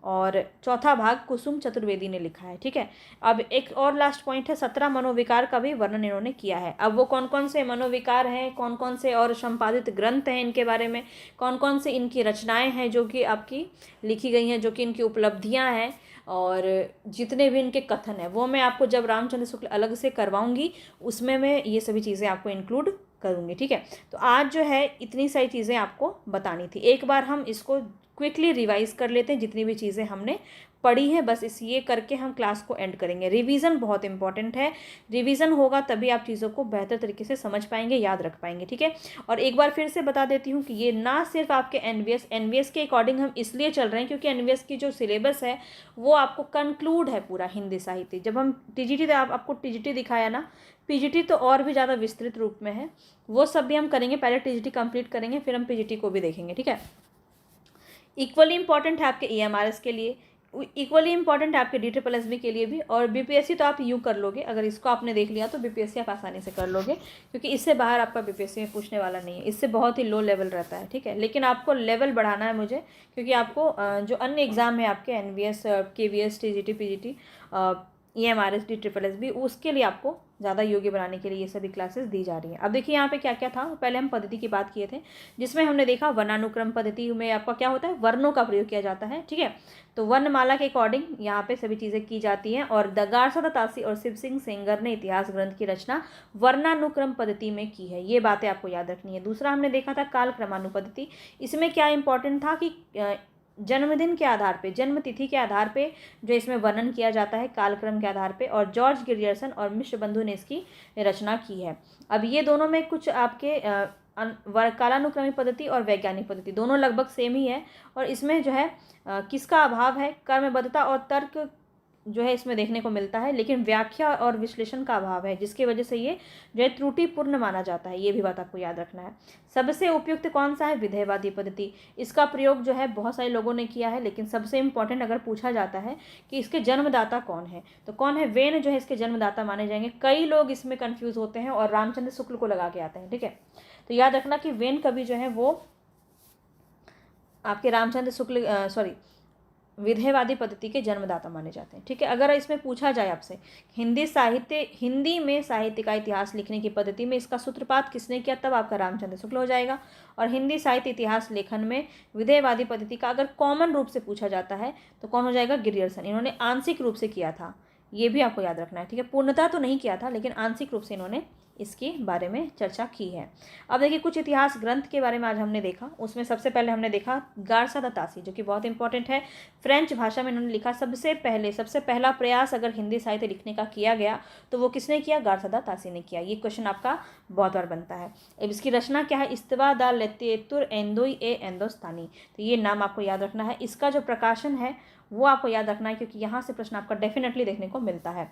और चौथा भाग कुसुम चतुर्वेदी ने लिखा है, ठीक है। अब एक और लास्ट पॉइंट है, 17 मनोविकार का भी वर्णन इन्होंने किया है। अब वो कौन कौन से मनोविकार हैं, कौन कौन से और संपादित ग्रंथ हैं इनके बारे में, कौन कौन से इनकी रचनाएं हैं जो कि आपकी लिखी गई हैं, जो कि इनकी उपलब्धियां हैं, और जितने भी इनके कथन हैं, वो मैं आपको जब रामचंद्र शुक्ल अलग से करवाऊंगी उसमें मैं ये सभी चीज़ें आपको इंक्लूड करूँगी, ठीक है। तो आज जो है इतनी सारी चीज़ें आपको बतानी थी। एक बार हम इसको क्विकली रिवाइज कर लेते हैं, जितनी भी चीज़ें हमने पढ़ी हैं, बस इस ये करके हम क्लास को एंड करेंगे। रिवीजन बहुत इंपॉर्टेंट है, रिवीजन होगा तभी आप चीज़ों को बेहतर तरीके से समझ पाएंगे, याद रख पाएंगे, ठीक है। और एक बार फिर से बता देती हूँ कि ये ना सिर्फ आपके एनवीएस के अकॉर्डिंग हम इसलिए चल रहे हैं क्योंकि एनवीएस की जो सिलेबस है वो आपको कंक्लूड है पूरा हिंदी साहित्य। जब हम टीजीटी आपको टीजीटी दिखाया ना, पीजीटी तो और भी ज़्यादा विस्तृत रूप में है, वो सब भी हम करेंगे। पहले टीजीटी कंप्लीट करेंगे, फिर हम पीजीटी को भी देखेंगे, ठीक है। इक्वली इंपॉर्टेंट है आपके ईएमआरएस के लिए, इक्वली इंपॉर्टेंट है आपके DSSB के लिए भी। और बीपीएससी तो आप यूँ कर लोगे, अगर इसको आपने देख लिया तो बीपीएससी आप आसानी से कर लोगे, क्योंकि इससे बाहर आपका बीपीएससी में पूछने वाला नहीं है। इससे बहुत ही लो लेवल रहता है, ठीक है। लेकिन आपको लेवल बढ़ाना है मुझे, क्योंकि आपको जो अन्य एग्ज़ाम है आपके NVS, KVS, TGT, PGT, EMRS, DSSB, उसके लिए आपको ज़्यादा योग्य बनाने के लिए ये सभी क्लासेस दी जा रही हैं। अब देखिए यहाँ पे क्या क्या था। पहले हम पद्धति की बात किए थे, जिसमें हमने देखा वर्णानुक्रम पद्धति में आपका क्या होता है, वर्णों का प्रयोग किया जाता है, ठीक है। तो वर्णमाला के अकॉर्डिंग यहाँ पे सभी चीज़ें की जाती हैं। और दगारसा तासी और शिव सिंह सेंगर ने इतिहास ग्रंथ की रचना वर्णानुक्रम पद्धति में की है। ये बातें आपको याद रखनी है। दूसरा हमने देखा था कालक्रमानुपद्धति। इसमें क्या इंपॉर्टेंट था कि जन्मदिन के आधार पे, जन्म तिथि के आधार पे जो इसमें वर्णन किया जाता है कालक्रम के आधार पे, और जॉर्ज गिरियर्सन और मिश्र बंधु ने इसकी रचना की है। अब ये दोनों में कुछ आपके कालानुक्रमी पद्धति और वैज्ञानिक पद्धति दोनों लगभग सेम ही है। और इसमें जो है किसका अभाव है, कर्मबद्धता और तर्क जो है इसमें देखने को मिलता है, लेकिन व्याख्या और विश्लेषण का अभाव है, जिसकी वजह से ये जो है त्रुटिपूर्ण माना जाता है। ये भी बात आपको याद रखना है। सबसे उपयुक्त कौन सा है, विधेयवादी पद्धति। इसका प्रयोग जो है बहुत सारे लोगों ने किया है, लेकिन सबसे इम्पॉर्टेंट अगर पूछा जाता है कि इसके जन्मदाता कौन है, तो कौन है, वेन जो है इसके जन्मदाता माने जाएंगे। कई लोग इसमें कन्फ्यूज़ होते हैं और रामचंद्र शुक्ल को लगा के आते हैं, ठीक है। तो याद रखना कि वेन कवि जो है वो आपके रामचंद्र शुक्ल विधेयवादी पद्धति के जन्मदाता माने जाते हैं, ठीक है। अगर इसमें पूछा जाए आपसे हिंदी में साहित्य का इतिहास लिखने की पद्धति में इसका सूत्रपात किसने किया, तब आपका रामचंद्र शुक्ल हो जाएगा। और हिंदी साहित्य इतिहास लेखन में विधेयवादी पद्धति का अगर कॉमन रूप से पूछा जाता है तो कौन हो जाएगा, गिरियर्सन। इन्होंने आंशिक रूप से किया था, ये भी आपको याद रखना है, ठीक है। पूर्णतः तो नहीं किया था, लेकिन आंशिक रूप से इन्होंने इसके बारे में चर्चा की है। अब देखिए कुछ इतिहास ग्रंथ के बारे में आज हमने देखा। उसमें सबसे पहले हमने देखा गारसा द तासी, जो कि बहुत इंपॉर्टेंट है। फ्रेंच भाषा में इन्होंने लिखा। सबसे पहला प्रयास अगर हिंदी साहित्य लिखने का किया गया तो वो किसने किया? गारसा द तासी ने किया। ये क्वेश्चन आपका बहुत बार बनता है। अब इसकी रचना क्या है? इस्तवा द लेतेतुर एंदोई ए एंदोस्तानी। तो ये नाम आपको याद रखना है। इसका जो प्रकाशन है वो आपको याद रखना है, क्योंकि यहाँ से प्रश्न आपका डेफिनेटली देखने को मिलता है।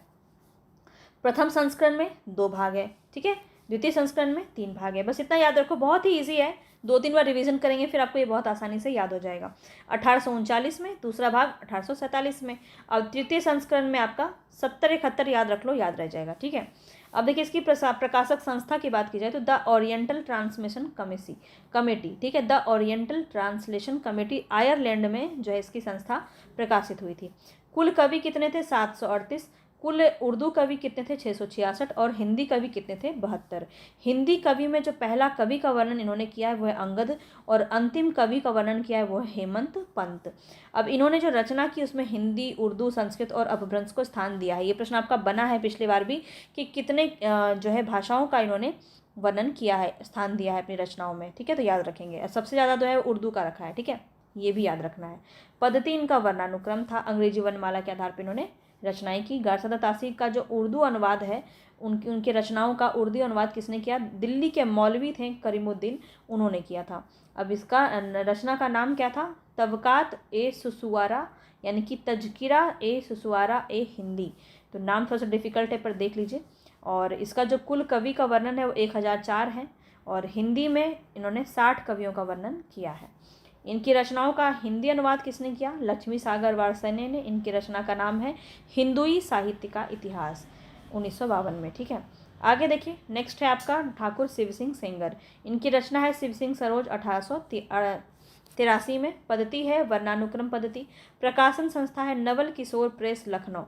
प्रथम संस्करण में 2 भाग है, ठीक है। द्वितीय संस्करण में 3 भाग है। बस इतना याद रखो, बहुत ही ईजी है। 2-3 बार रिवीजन करेंगे फिर आपको ये बहुत आसानी से याद हो जाएगा। 1839 में, दूसरा भाग 1847 में। अब तृतीय संस्करण में आपका 70-71 याद रख लो, याद रह जाएगा, ठीक है। अब देखिए इसकी प्रकाशक संस्था की बात की जाए तो द ओरिएंटल ट्रांसमिशन कमेटी, ठीक है। The oriental translation committee Ireland में जो है इसकी संस्था प्रकाशित हुई थी। कुल कवि कितने थे? 738। कुल उर्दू कवि कितने थे? 666। और हिंदी कवि कितने थे? 72। हिंदी कवि में जो पहला कवि का वर्णन इन्होंने किया है वो है अंगद, और अंतिम कवि का वर्णन किया है वो है हेमंत पंत। अब इन्होंने जो रचना की उसमें हिंदी, उर्दू, संस्कृत और अपभ्रंश को स्थान दिया है। ये प्रश्न आपका बना है पिछली बार भी कि कितने जो है भाषाओं का इन्होंने वर्णन किया है, स्थान दिया है अपनी रचनाओं में, ठीक है। तो याद रखेंगे। सबसे ज़्यादा जो है उर्दू का रखा है, ठीक है, ये भी याद रखना है। पद्धति इनका वर्णानुक्रम था। अंग्रेजी वर्णमाला के आधार पर इन्होंने रचनाएं की। गारसा द तासी का जो उर्दू अनुवाद है, उनकी रचनाओं का उर्दू अनुवाद किसने किया? दिल्ली के मौलवी थे करीमुद्दीन, उन्होंने किया था। अब इसका रचना का नाम क्या था? तबकात ए सुसुवारा, यानी कि तजकिरा ए सुसुवारा ए हिंदी। तो नाम थोड़ा सा डिफिकल्ट है पर देख लीजिए। और इसका जो कुल कवि का वर्णन है वो 1004 है, और हिंदी में इन्होंने 60 कवियों का वर्णन किया है। इनकी रचनाओं का हिंदी अनुवाद किसने किया? लक्ष्मी सागर वार्ष्णेय ने। इनकी रचना का नाम है हिंदुई साहित्य का इतिहास, 1952 में, ठीक है। आगे देखिए, नेक्स्ट है आपका ठाकुर शिव सिंह सेंगर। इनकी रचना है शिव सिंह सरोज, 1883 में। पद्धति है वर्णानुक्रम पद्धति। प्रकाशन संस्था है नवल किशोर प्रेस, लखनऊ।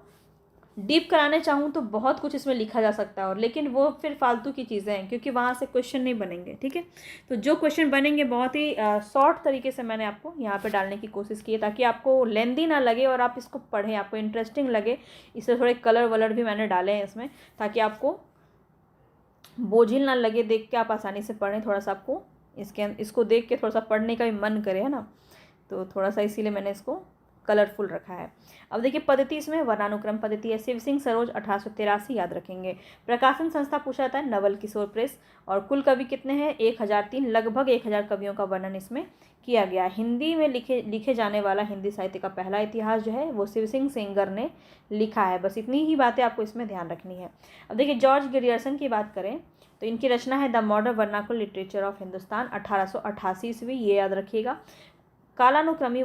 डीप कराने चाहूँ तो बहुत कुछ इसमें लिखा जा सकता है, और लेकिन वो फिर फालतू की चीज़ें हैं, क्योंकि वहाँ से क्वेश्चन नहीं बनेंगे, ठीक है। तो जो क्वेश्चन बनेंगे बहुत ही शॉर्ट तरीके से मैंने आपको यहाँ पे डालने की कोशिश की है, ताकि आपको लेंदी ना लगे और आप इसको पढ़ें, आपको इंटरेस्टिंग लगे। इससे थोड़े कलर वलर भी मैंने डाले हैं इसमें, ताकि आपको बोझिल ना लगे, देख के आप आसानी से पढ़ें। थोड़ा सा आपको इसको देख के थोड़ा सा पढ़ने का भी मन करे, है ना। तो थोड़ा सा इसीलिए मैंने इसको कलरफुल रखा है। अब देखिए पद्धति इसमें वर्णानुक्रम पद्धति है। शिव सिंह सरोज, 1883 याद रखेंगे। प्रकाशन संस्था पूछा जाता है नवल किशोर प्रेस। और कुल कवि कितने हैं? 1003। लगभग 1000 कवियों का वर्णन इसमें किया गया। हिंदी में लिखे जाने वाला हिंदी साहित्य का पहला इतिहास जो है वो शिव सिंह सेंगर ने लिखा है। बस इतनी ही बातें आपको इसमें ध्यान रखनी है। अब देखिए जॉर्ज ग्रियर्सन की बात करें तो इनकी रचना है the modern vernacular literature of Hindustan, 1888 ईस्वी, ये याद रखिएगा। कालानुक्रमी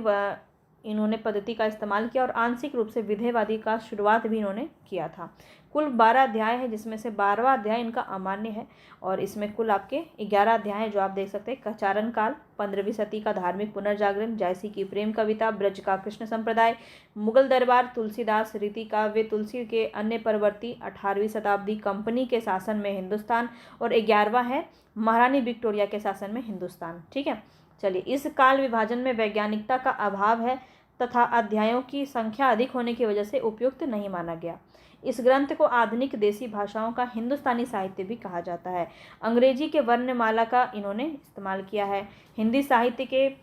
इन्होंने पद्धति का इस्तेमाल किया, और आंशिक रूप से विधेयवादी का शुरुआत भी इन्होंने किया था। कुल 12 अध्याय है, जिसमें से 12वां अध्याय इनका अमान्य है, और इसमें कुल आपके 11 अध्याय हैं जो आप देख सकते हैं। कचारण काल, 15वीं सदी का धार्मिक पुनर्जागरण, जायसी की प्रेम कविता, ब्रज का कृष्ण संप्रदाय, मुगल दरबार, तुलसीदास, रीति काव्य, तुलसी के अन्य परवर्ती, 18वीं शताब्दी, कंपनी के शासन में हिंदुस्तान, और 11वां है महारानी विक्टोरिया के शासन में हिंदुस्तान, ठीक है। चलिए, इस काल विभाजन में वैज्ञानिकता का अभाव है तथा अध्यायों की संख्या अधिक होने की वजह से उपयुक्त नहीं माना गया। इस ग्रंथ को आधुनिक देसी भाषाओं का हिंदुस्तानी साहित्य भी कहा जाता है। अंग्रेजी के वर्णमाला का इन्होंने इस्तेमाल किया है। हिंदी साहित्य के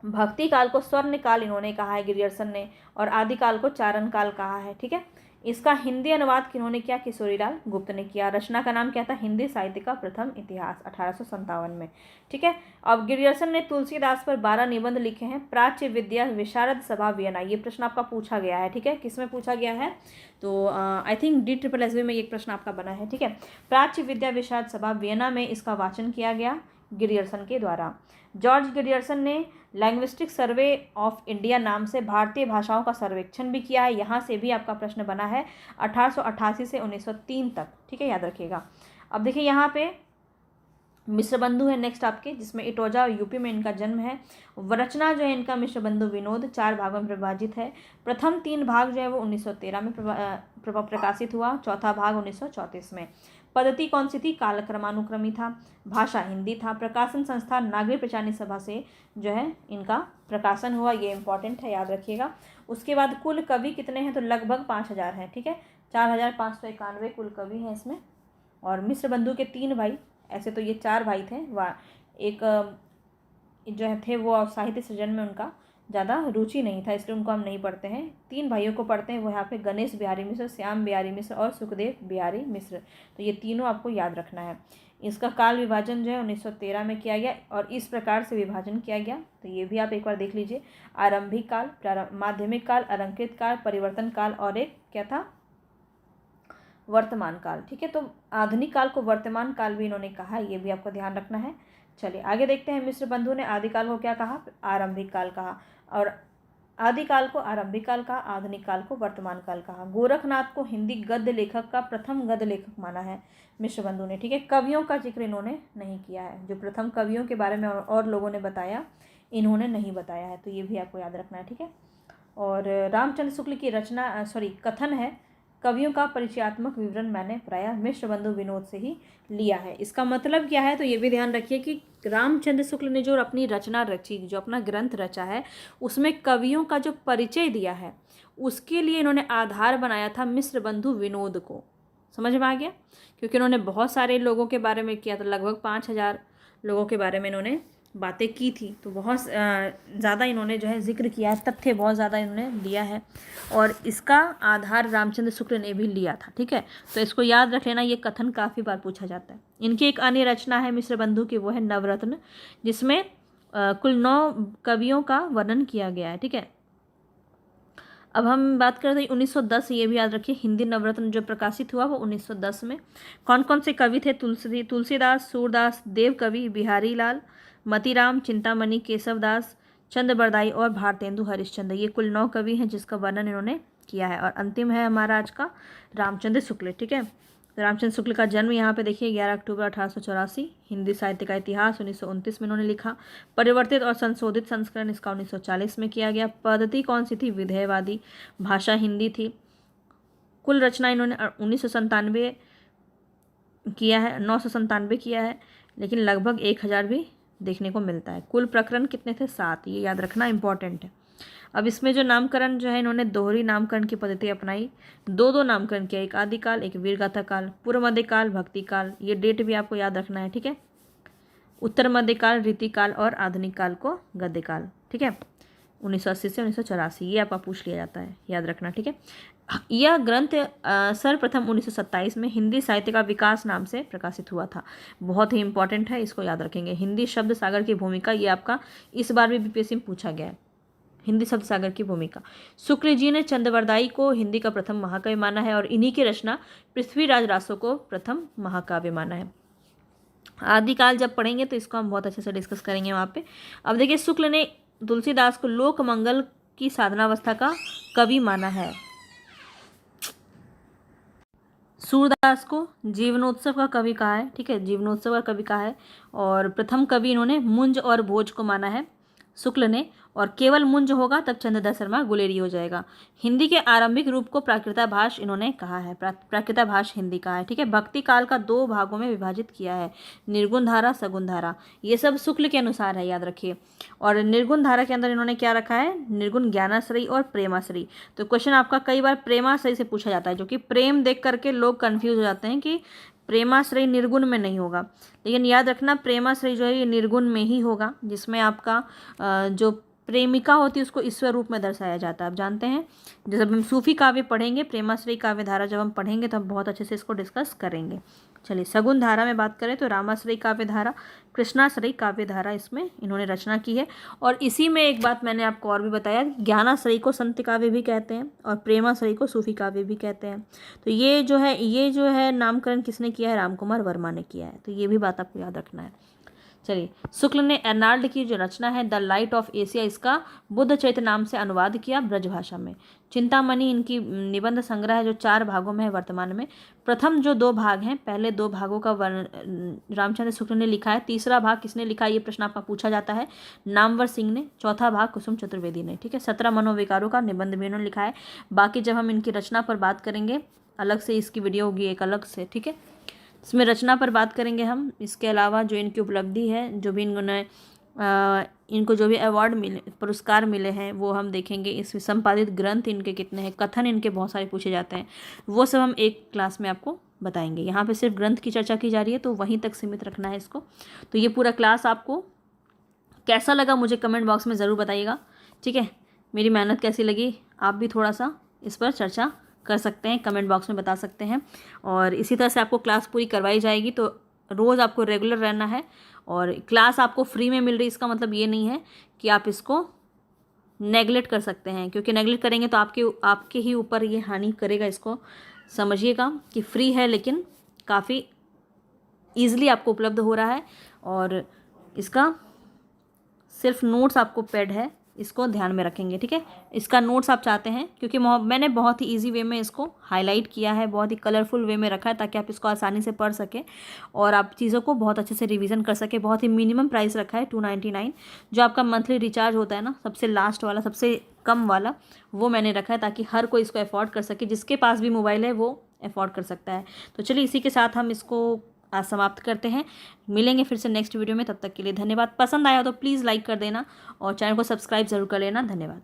भक्ति काल को स्वर्ण काल इन्होंने कहा है ग्रियर्सन ने, और आदि काल को चारण काल कहा है, ठीक है। इसका हिंदी अनुवाद किन्होंने किया? किशोरीलाल गुप्त ने किया। रचना का नाम क्या था? हिंदी साहित्य का प्रथम इतिहास, 1857 में, ठीक है। अब ग्रियर्सन ने तुलसीदास पर 12 निबंध लिखे हैं। प्राच्य विद्या विशारद सभा वियना, ये प्रश्न आपका पूछा गया है, ठीक है। किसमें पूछा गया है? तो आई थिंक DSSB में एक प्रश्न आपका बना है, ठीक है। प्राच्य विद्या विशारद सभा वियना में इसका वाचन किया गया ग्रियर्सन के द्वारा। जॉर्ज ग्रियर्सन ने लैंग्विस्टिक सर्वे ऑफ इंडिया नाम से भारतीय भाषाओं का सर्वेक्षण भी किया है। यहाँ से भी आपका प्रश्न बना है 1888 से 1903 तक, ठीक है, याद रखिएगा। अब देखिए यहाँ पे मिश्र बंधु है नेक्स्ट आपके, जिसमें इटोजा यूपी में इनका जन्म है। रचना जो है इनका मिश्र बंधु विनोद 4 भागों में विभाजित है। प्रथम 3 भाग जो है वो 1913 में प्रकाशित हुआ, चौथा भाग 1934 में। पद्धति कौन सी थी? कालक्रमानुक्रमी था। भाषा हिंदी था। प्रकाशन संस्था नागरिक प्रचारणी सभा से जो है इनका प्रकाशन हुआ, ये इंपॉर्टेंट है, याद रखिएगा। उसके बाद कुल कवि कितने हैं? तो लगभग 5000 हैं, ठीक है। 4591 कुल कवि हैं इसमें, और मिश्र बंधु के 3 भाई, ऐसे तो ये 4 भाई थे, एक जो थे वो साहित्य सृजन में उनका ज़्यादा रुचि नहीं था, इसलिए उनको हम नहीं पढ़ते हैं। 3 भाइयों को पढ़ते हैं, वो यहाँ पे गणेश बिहारी मिश्र, श्याम बिहारी मिश्र और सुखदेव बिहारी मिश्र। तो ये तीनों आपको याद रखना है। इसका काल विभाजन जो है 1913 में किया गया और इस प्रकार से विभाजन किया गया, तो ये भी आप एक बार देख लीजिए। आरंभिक काल, माध्यमिक काल, अलंकृत काल, परिवर्तन काल और एक क्या था, वर्तमान काल। ठीक है, तो आधुनिक काल को वर्तमान काल भी इन्होंने कहा, ये भी आपको ध्यान रखना है। चलिए आगे देखते हैं। मिश्र बंधु ने आदिकाल को क्या कहा, आरंभिक काल कहा, और आदिकाल को आरंभिक काल कहा, आधुनिक काल को वर्तमान काल कहा। गोरखनाथ को हिंदी गद्य लेखक का प्रथम गद्य लेखक माना है मिश्र बंधु ने। ठीक है, कवियों का जिक्र इन्होंने नहीं किया है, जो प्रथम कवियों के बारे में और लोगों ने बताया, इन्होंने नहीं बताया है, तो ये भी आपको याद रखना है। ठीक है, और रामचंद्र शुक्ल की रचना कथन है, कवियों का परिचयात्मक विवरण मैंने प्रायः मिश्र बंधु विनोद से ही लिया है। इसका मतलब क्या है, तो ये भी ध्यान रखिए कि रामचंद्र शुक्ल ने जो अपनी रचना रची, जो अपना ग्रंथ रचा है, उसमें कवियों का जो परिचय दिया है, उसके लिए इन्होंने आधार बनाया था मिश्र बंधु विनोद को। समझ में आ गया, क्योंकि इन्होंने बहुत सारे लोगों के बारे में किया था, लगभग 5000 लोगों के बारे में इन्होंने बातें की थी, तो बहुत ज़्यादा इन्होंने जो है जिक्र किया है, तथ्य बहुत ज़्यादा इन्होंने दिया है, और इसका आधार रामचंद्र शुक्ल ने भी लिया था। ठीक है, तो इसको याद रख लेना, ये कथन काफ़ी बार पूछा जाता है। इनकी एक अन्य रचना है मिश्र बंधु की, वो है नवरत्न, जिसमें कुल 9 कवियों का वर्णन किया गया है। ठीक है, अब हम बात करते हैं 1910, ये भी याद रखिए, हिंदी नवरत्न जो प्रकाशित हुआ वो 1910 में। कौन कौन से कवि थे, तुलसीदास, सूरदास, देवकवि, बिहारी लाल, मतीराम, चिंतामणि, केशवदास, चंद्रबरदाई और भारतेंदु हरिश्चंद्र। ये कुल 9 कवि हैं जिसका वर्णन इन्होंने किया है। और अंतिम है हमारा आज का रामचंद्र शुक्ल। ठीक है, तो रामचंद्र शुक्ल का जन्म यहाँ पे देखिए 11 अक्टूबर 1884, हिंदी साहित्य का इतिहास 1929 में इन्होंने लिखा। परिवर्तित और संशोधित संस्करण इसका 1940 में किया गया। पद्धति कौन सी थी, विधेयवादी। भाषा हिंदी थी। कुल रचना इन्होंने 1997 किया है, 997 किया है, लेकिन लगभग 1000 भी देखने को मिलता है। कुल प्रकरण कितने थे, 7, ये याद रखना इंपॉर्टेंट है। अब इसमें जो नामकरण जो है, इन्होंने दोहरी नामकरण की पद्धति अपनाई, 2 नामकरण किया, एक आदिकाल, एक वीरगाथा काल, पूर्व मध्यकाल, भक्ति काल। ये डेट भी आपको याद रखना है। ठीक है, उत्तर मध्यकाल, रीतिकाल और आधुनिक काल को गद्यकाल। ठीक है, 1980 से 1984, ये आपका पूछ लिया जाता है, याद रखना। ठीक है, यह ग्रंथ सर्वप्रथम 1927 में हिंदी साहित्य का विकास नाम से प्रकाशित हुआ था। बहुत ही इंपॉर्टेंट है, इसको याद रखेंगे। हिंदी शब्द सागर की भूमिका, ये आपका इस बार भी बीपीएससी में पूछा गया है, हिंदी शब्द सागर की भूमिका। शुक्ल जी ने चंद्रबरदाई को हिंदी का प्रथम महाकाव्य माना है, और इन्हीं की रचना पृथ्वीराज रासो को प्रथम महाकाव्य माना है। आदिकाल जब पढ़ेंगे तो इसको हम बहुत अच्छे से डिस्कस करेंगे वहाँ पे। अब देखिए, शुक्ल ने तुलसीदास को लोक मंगल की साधनावस्था का कवि माना है। सूरदास को जीवनोत्सव का कवि कहा है। ठीक है, जीवनोत्सव का कवि कहा है। और प्रथम कवि इन्होंने मुंज और भोज को माना है शुक्ल ने, और केवल मुंज होगा तब चंद्रदास शर्मा गुलेरी हो जाएगा। हिंदी के आरंभिक रूप को प्राकृताभाष इन्होंने कहा है, प्राकृताभाष हिंदी कहा है। ठीक है, भक्ति काल का 2 भागों में विभाजित किया है, निर्गुण धारा, सगुण धारा। ये सब शुक्ल के अनुसार है, याद रखिए। और निर्गुण धारा के अंदर इन्होंने क्या रखा है, निर्गुण ज्ञानाश्रयी और प्रेमाश्रयी। तो क्वेश्चन आपका कई बार प्रेमाश्रयी से पूछा जाता है, जो कि प्रेम देख करके लोग कन्फ्यूज हो जाते हैं कि प्रेमाश्रयी निर्गुण में नहीं होगा, लेकिन याद रखना प्रेमाश्रयी जो है ये निर्गुण में ही होगा, जिसमें आपका जो प्रेमिका होती है उसको ईश्वर रूप में दर्शाया जाता है। आप जानते हैं, जब हम सूफी काव्य पढ़ेंगे, प्रेमाश्रयी काव्य धारा जब हम पढ़ेंगे तो हम बहुत अच्छे से इसको डिस्कस करेंगे। चलिए, सगुण धारा में बात करें तो रामाश्रयी काव्य धारा, कृष्णाश्रयी काव्य धारा इसमें इन्होंने रचना की है। और इसी में एक बात मैंने आपको और भी बताया, ज्ञानाश्रयी को संत काव्य भी कहते हैं और प्रेमाश्रयी को सूफी काव्य भी कहते हैं। तो ये जो है नामकरण किसने किया है, रामकुमार वर्मा ने किया है। तो ये भी बात आपको याद रखना है। चलिए, शुक्ल ने एर्नाल्ड की जो रचना है द लाइट ऑफ एशिया, इसका बुद्ध चरित्र नाम से अनुवाद किया ब्रजभाषा में। चिंतामणि इनकी निबंध संग्रह है जो 4 भागों में है वर्तमान में। प्रथम जो 2 भाग हैं, पहले 2 भागों का रामचंद्र शुक्ल ने लिखा है। तीसरा भाग किसने लिखा है, ये प्रश्न आपका पूछा जाता है, नामवर सिंह ने। चौथा भाग कुसुम चतुर्वेदी ने। ठीक है, 17 मनोविकारों का निबंध भी इन्होंने लिखा है। बाकी जब हम इनकी रचना पर बात करेंगे, अलग से इसकी वीडियो होगी एक अलग से। ठीक है, इसमें रचना पर बात करेंगे हम। इसके अलावा जो इनकी उपलब्धि है, जो भी इन्होंने इनको जो भी अवार्ड मिले, पुरस्कार मिले हैं, वो हम देखेंगे। इसमें संपादित ग्रंथ इनके कितने हैं, कथन इनके बहुत सारे पूछे जाते हैं, वो सब हम एक क्लास में आपको बताएंगे। यहाँ पे सिर्फ ग्रंथ की चर्चा की जा रही है, तो वहीं तक सीमित रखना है इसको। तो ये पूरा क्लास आपको कैसा लगा मुझे कमेंट बॉक्स में ज़रूर बताइएगा, ठीक है। मेरी मेहनत कैसी लगी, आप भी थोड़ा सा इस पर चर्चा कर सकते हैं, कमेंट बॉक्स में बता सकते हैं। और इसी तरह से आपको क्लास पूरी करवाई जाएगी, तो रोज़ आपको रेगुलर रहना है। और क्लास आपको फ्री में मिल रही, इसका मतलब ये नहीं है कि आप इसको नेगलेक्ट कर सकते हैं, क्योंकि नेगलेक्ट करेंगे तो आपके ही ऊपर ये हानि करेगा। इसको समझिएगा कि फ्री है लेकिन काफ़ी ईजिली आपको उपलब्ध हो रहा है। और इसका सिर्फ नोट्स आपको पेड है, इसको ध्यान में रखेंगे, ठीक है। इसका नोट्स आप चाहते हैं, क्योंकि मैंने बहुत ही इजी वे में इसको हाईलाइट किया है, बहुत ही कलरफुल वे में रखा है, ताकि आप इसको आसानी से पढ़ सकें और आप चीज़ों को बहुत अच्छे से रिवीजन कर सकें। बहुत ही मिनिमम प्राइस रखा है 299। जो आपका मंथली रिचार्ज होता है ना, सबसे लास्ट वाला, सबसे कम वाला, वो मैंने रखा है ताकि हर कोई इसको अफोर्ड कर सके। जिसके पास भी मोबाइल है वो अफोर्ड कर सकता है। तो चलिए इसी के साथ हम इसको आज समाप्त करते हैं। मिलेंगे फिर से नेक्स्ट वीडियो में, तब तक के लिए धन्यवाद। पसंद आया तो प्लीज़ लाइक कर देना और चैनल को सब्सक्राइब ज़रूर कर लेना। धन्यवाद।